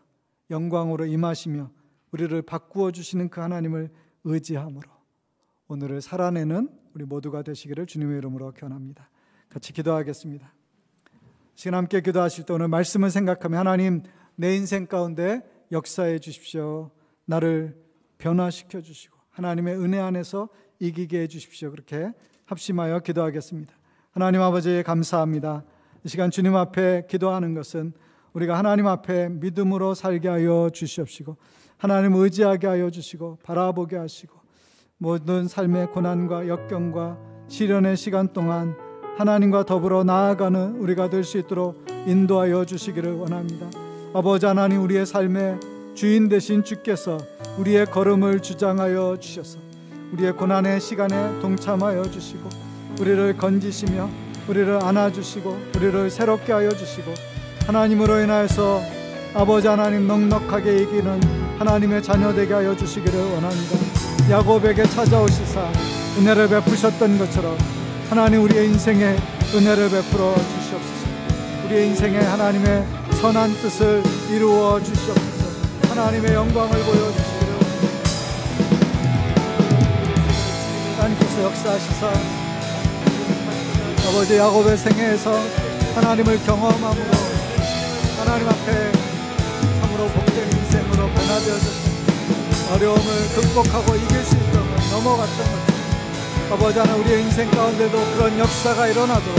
영광으로 임하시며 우리를 바꾸어 주시는 그 하나님을 의지함으로 오늘을 살아내는 우리 모두가 되시기를 주님의 이름으로 권합니다. 같이 기도하겠습니다. 시간 함께 기도하실 때 오늘 말씀을 생각하며 하나님, 내 인생 가운데 역사해 주십시오. 나를 변화시켜 주시고 하나님의 은혜 안에서 이기게 해 주십시오. 그렇게 합심하여 기도하겠습니다. 하나님 아버지, 감사합니다. 이 시간 주님 앞에 기도하는 것은 우리가 하나님 앞에 믿음으로 살게 하여 주시옵시고 하나님 의지하게 하여 주시고 바라보게 하시고 모든 삶의 고난과 역경과 시련의 시간 동안 하나님과 더불어 나아가는 우리가 될 수 있도록 인도하여 주시기를 원합니다. 아버지 하나님, 우리의 삶의 주인 되신 주께서 우리의 걸음을 주장하여 주셔서 우리의 고난의 시간에 동참하여 주시고 우리를 건지시며 우리를 안아주시고 우리를 새롭게 하여 주시고 하나님으로 인하여서 아버지 하나님 넉넉하게 이기는 하나님의 자녀 되게 하여 주시기를 원합니다. 야곱에게 찾아오시사 은혜를 베푸셨던 것처럼 하나님, 우리의 인생에 은혜를 베풀어 주시옵소서. 우리의 인생에 하나님의 선한 뜻을 이루어 주시옵소서. 하나님의 영광을 보여주시기를 하나님께서 역사하시사 아버지 야곱의 생애에서 하나님을 경험함으로 하나님 앞에 참으로 복된 인생으로 변화되어졌습니다. 어려움을 극복하고 이길 수 있도록 넘어갔던 것처럼 아버지 하나님, 우리의 인생 가운데도 그런 역사가 일어나도록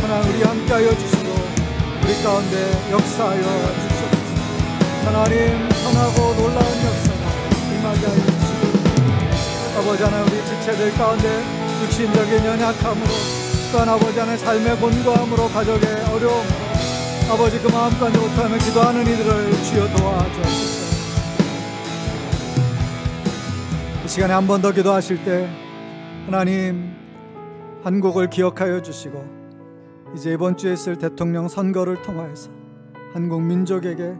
하나님 우리 함께하여 주시고 우리 가운데 역사하여 주시옵소서. 하나님, 선하고 놀라운 역사가 임하게 하여 주시고 아버지 하나님, 우리 지체들 가운데 육신적인 연약함으로 또한 아버지 하나님 삶의 곤고함으로 가족의 어려움으로 아버지 그 마음까지 못하며 기도하는 이들을 주여 도와주옵소서. 이 시간에 한 번 더 기도하실 때 하나님, 한국을 기억하여 주시고 이제 이번 주에 있을 대통령 선거를 통하여서 한국 민족에게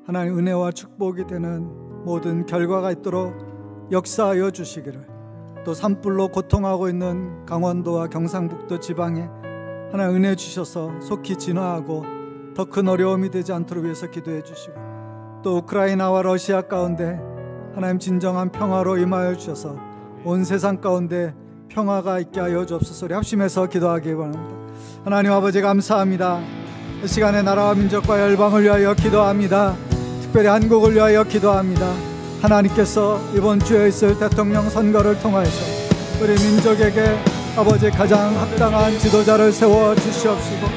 하나님 은혜와 축복이 되는 모든 결과가 있도록 역사하여 주시기를, 또 산불로 고통하고 있는 강원도와 경상북도 지방에 하나님 은혜 주셔서 속히 진화하고 더 큰 어려움이 되지 않도록 위해서 기도해 주시고, 또 우크라이나와 러시아 가운데 하나님 진정한 평화로 임하여 주셔서 온 세상 가운데 평화가 있게 하여 주옵소서. 우리 합심해서 기도하기 바랍니다. 하나님 아버지 감사합니다. 이 시간에 나라와 민족과 열방을 위하여 기도합니다. 특별히 한국을 위하여 기도합니다. 하나님께서 이번 주에 있을 대통령 선거를 통하여서 우리 민족에게 아버지 가장 합당한 지도자를 세워 주시옵시고,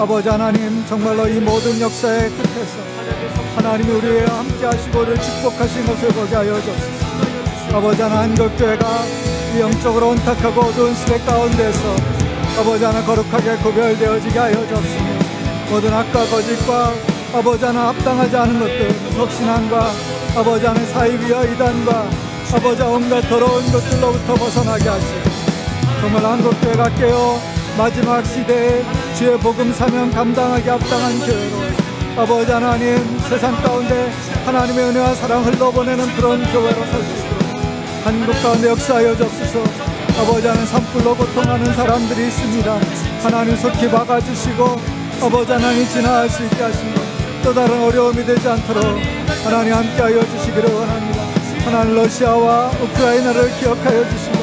아버지 하나님 정말로 이 모든 역사의 끝에서 하나님이 우리와 함께 하시고 우리를 축복하신 것을 보게 하여 주옵소서. 아버지 하나님 한국교회가 이 영적으로 온탁하고 어두운 시대 가운데서 아버지 하나 거룩하게 구별되어지게 하여 주옵시고, 모든 악과 거짓과 아버지 하나 합당하지 않은 것들, 속신함과 아버지 하나 사이비와 이단과 아버지 온갖 더러운 것들로부터 벗어나게 하시고, 정말 한국교회가 깨어 마지막 시대에 주의 복음 사명 감당하기 합당한 교회로 아버지 하나님 세상 가운데 하나님의 은혜와 사랑 흘러보내는 그런 교회로 설 수 있도록 한국 가운데 역사하여 주옵소서. 아버지 하나님 산불로 고통하는 사람들이 있습니다. 하나님 속히 막아주시고 아버지 하나님 진화할 수 있게 하시고 또 다른 어려움이 되지 않도록 하나님 함께하여 주시기를 원합니다. 하나님 러시아와 우크라이나를 기억하여 주시고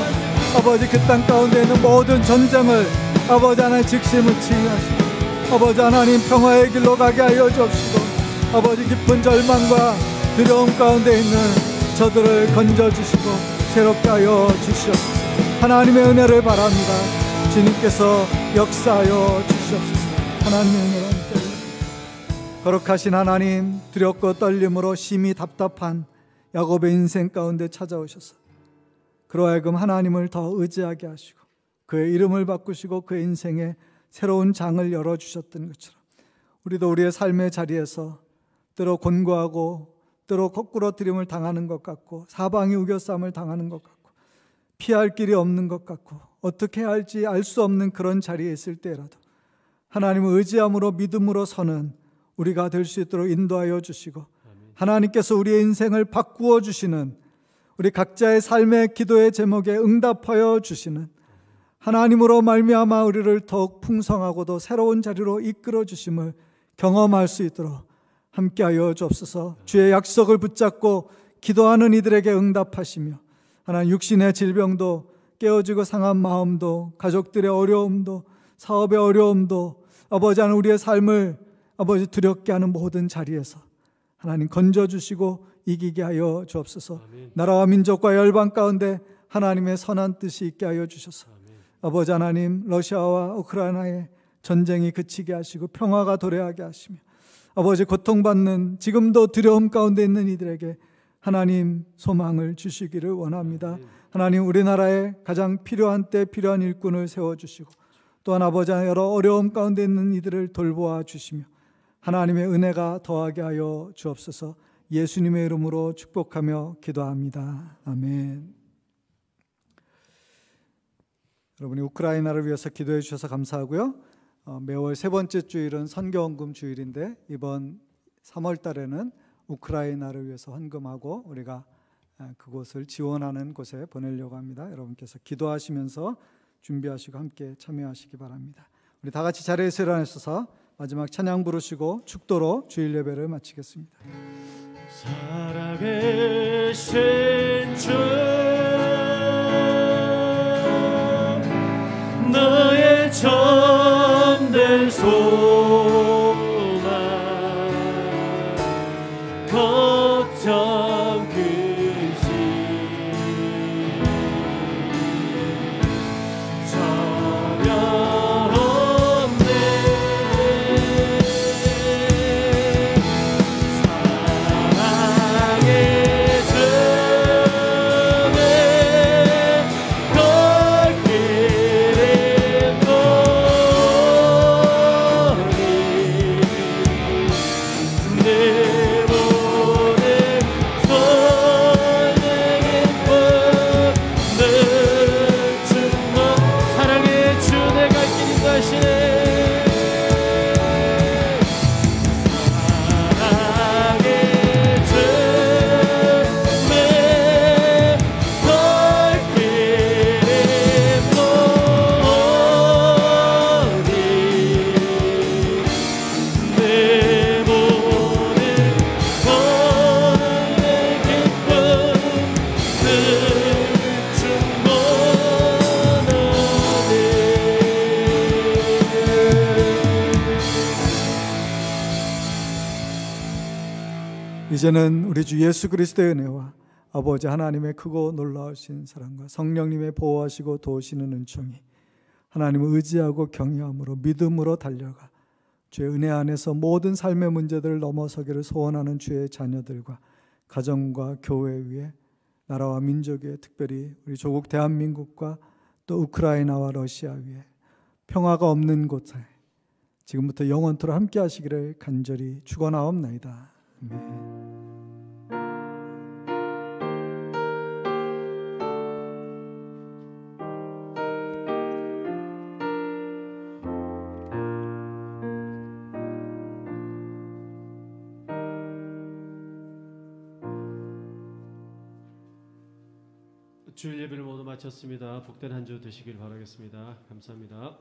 아버지 그 땅 가운데 있는 모든 전쟁을 아버지 하나님 즉시무치게 하시고 아버지 하나님 평화의 길로 가게 하여 주옵시고 아버지 깊은 절망과 두려움 가운데 있는 저들을 건져주시고 새롭게 하여 주시옵소서. 하나님의 은혜를 바랍니다. 주님께서 역사하여 주시옵소서. 하나님의 은혜를 함께 거룩하신 하나님, 두렵고 떨림으로 심히 답답한 야곱의 인생 가운데 찾아오셔서 그로 하여금 하나님을 더 의지하게 하시고 그의 이름을 바꾸시고 그의 인생에 새로운 장을 열어주셨던 것처럼 우리도 우리의 삶의 자리에서 때로 곤고하고 때로 거꾸러뜨림을 당하는 것 같고 사방이 우겨쌈을 당하는 것 같고 피할 길이 없는 것 같고 어떻게 해야 할지 알 수 없는 그런 자리에 있을 때라도 하나님을 의지함으로 믿음으로 서는 우리가 될 수 있도록 인도하여 주시고 하나님께서 우리의 인생을 바꾸어 주시는 우리 각자의 삶의 기도의 제목에 응답하여 주시는 하나님으로 말미암아 우리를 더욱 풍성하고도 새로운 자리로 이끌어 주심을 경험할 수 있도록 함께하여 주옵소서. 주의 약속을 붙잡고 기도하는 이들에게 응답하시며 하나님 육신의 질병도 깨어지고 상한 마음도 가족들의 어려움도 사업의 어려움도 아버지 하나님 우리의 삶을 아버지 두렵게 하는 모든 자리에서 하나님 건져주시고 이기게 하여 주옵소서. 나라와 민족과 열방 가운데 하나님의 선한 뜻이 있게 하여 주셔서 아버지 하나님 러시아와 우크라이나의 전쟁이 그치게 하시고 평화가 도래하게 하시며 아버지 고통받는 지금도 두려움 가운데 있는 이들에게 하나님 소망을 주시기를 원합니다. 하나님 우리나라에 가장 필요한 때 필요한 일꾼을 세워주시고 또한 아버지 하나님 여러 어려움 가운데 있는 이들을 돌보아 주시며 하나님의 은혜가 더하게 하여 주옵소서. 예수님의 이름으로 축복하며 기도합니다. 아멘. 여러분이 우크라이나를 위해서 기도해 주셔서 감사하고요. 매월 세 번째 주일은 선교헌금 주일인데 이번 3월 달에는 우크라이나를 위해서 헌금하고 우리가 그곳을 지원하는 곳에 보내려고 합니다. 여러분께서 기도하시면서 준비하시고 함께 참여하시기 바랍니다. 우리 다 같이 자리에서 일어나셔서 마지막 찬양 부르시고 축도로 주일 예배를 마치겠습니다. 살아계신 주 너의 참된 소망 걱정 근심 전혀 없네 사랑의 즘에 걸 길을 내 모든 선행의 법 늘 주마 사랑의 주 내가 이제는 우리 주 예수 그리스도의 은혜와 아버지 하나님의 크고 놀라우신 사랑과 성령님의 보호하시고 도우시는 은총이 하나님을 의지하고 경외함으로 믿음으로 달려가 주의 은혜 안에서 모든 삶의 문제들을 넘어서기를 소원하는 주의 자녀들과 가정과 교회 위에 나라와 민족 위에 특별히 우리 조국 대한민국과 또 우크라이나와 러시아 위에 평화가 없는 곳에 지금부터 영원토록 함께 하시기를 간절히 축원하옵나이다. 아멘. 주일 예배를 모두 마쳤습니다. 복된 한 주 되시길 바라겠습니다. 감사합니다.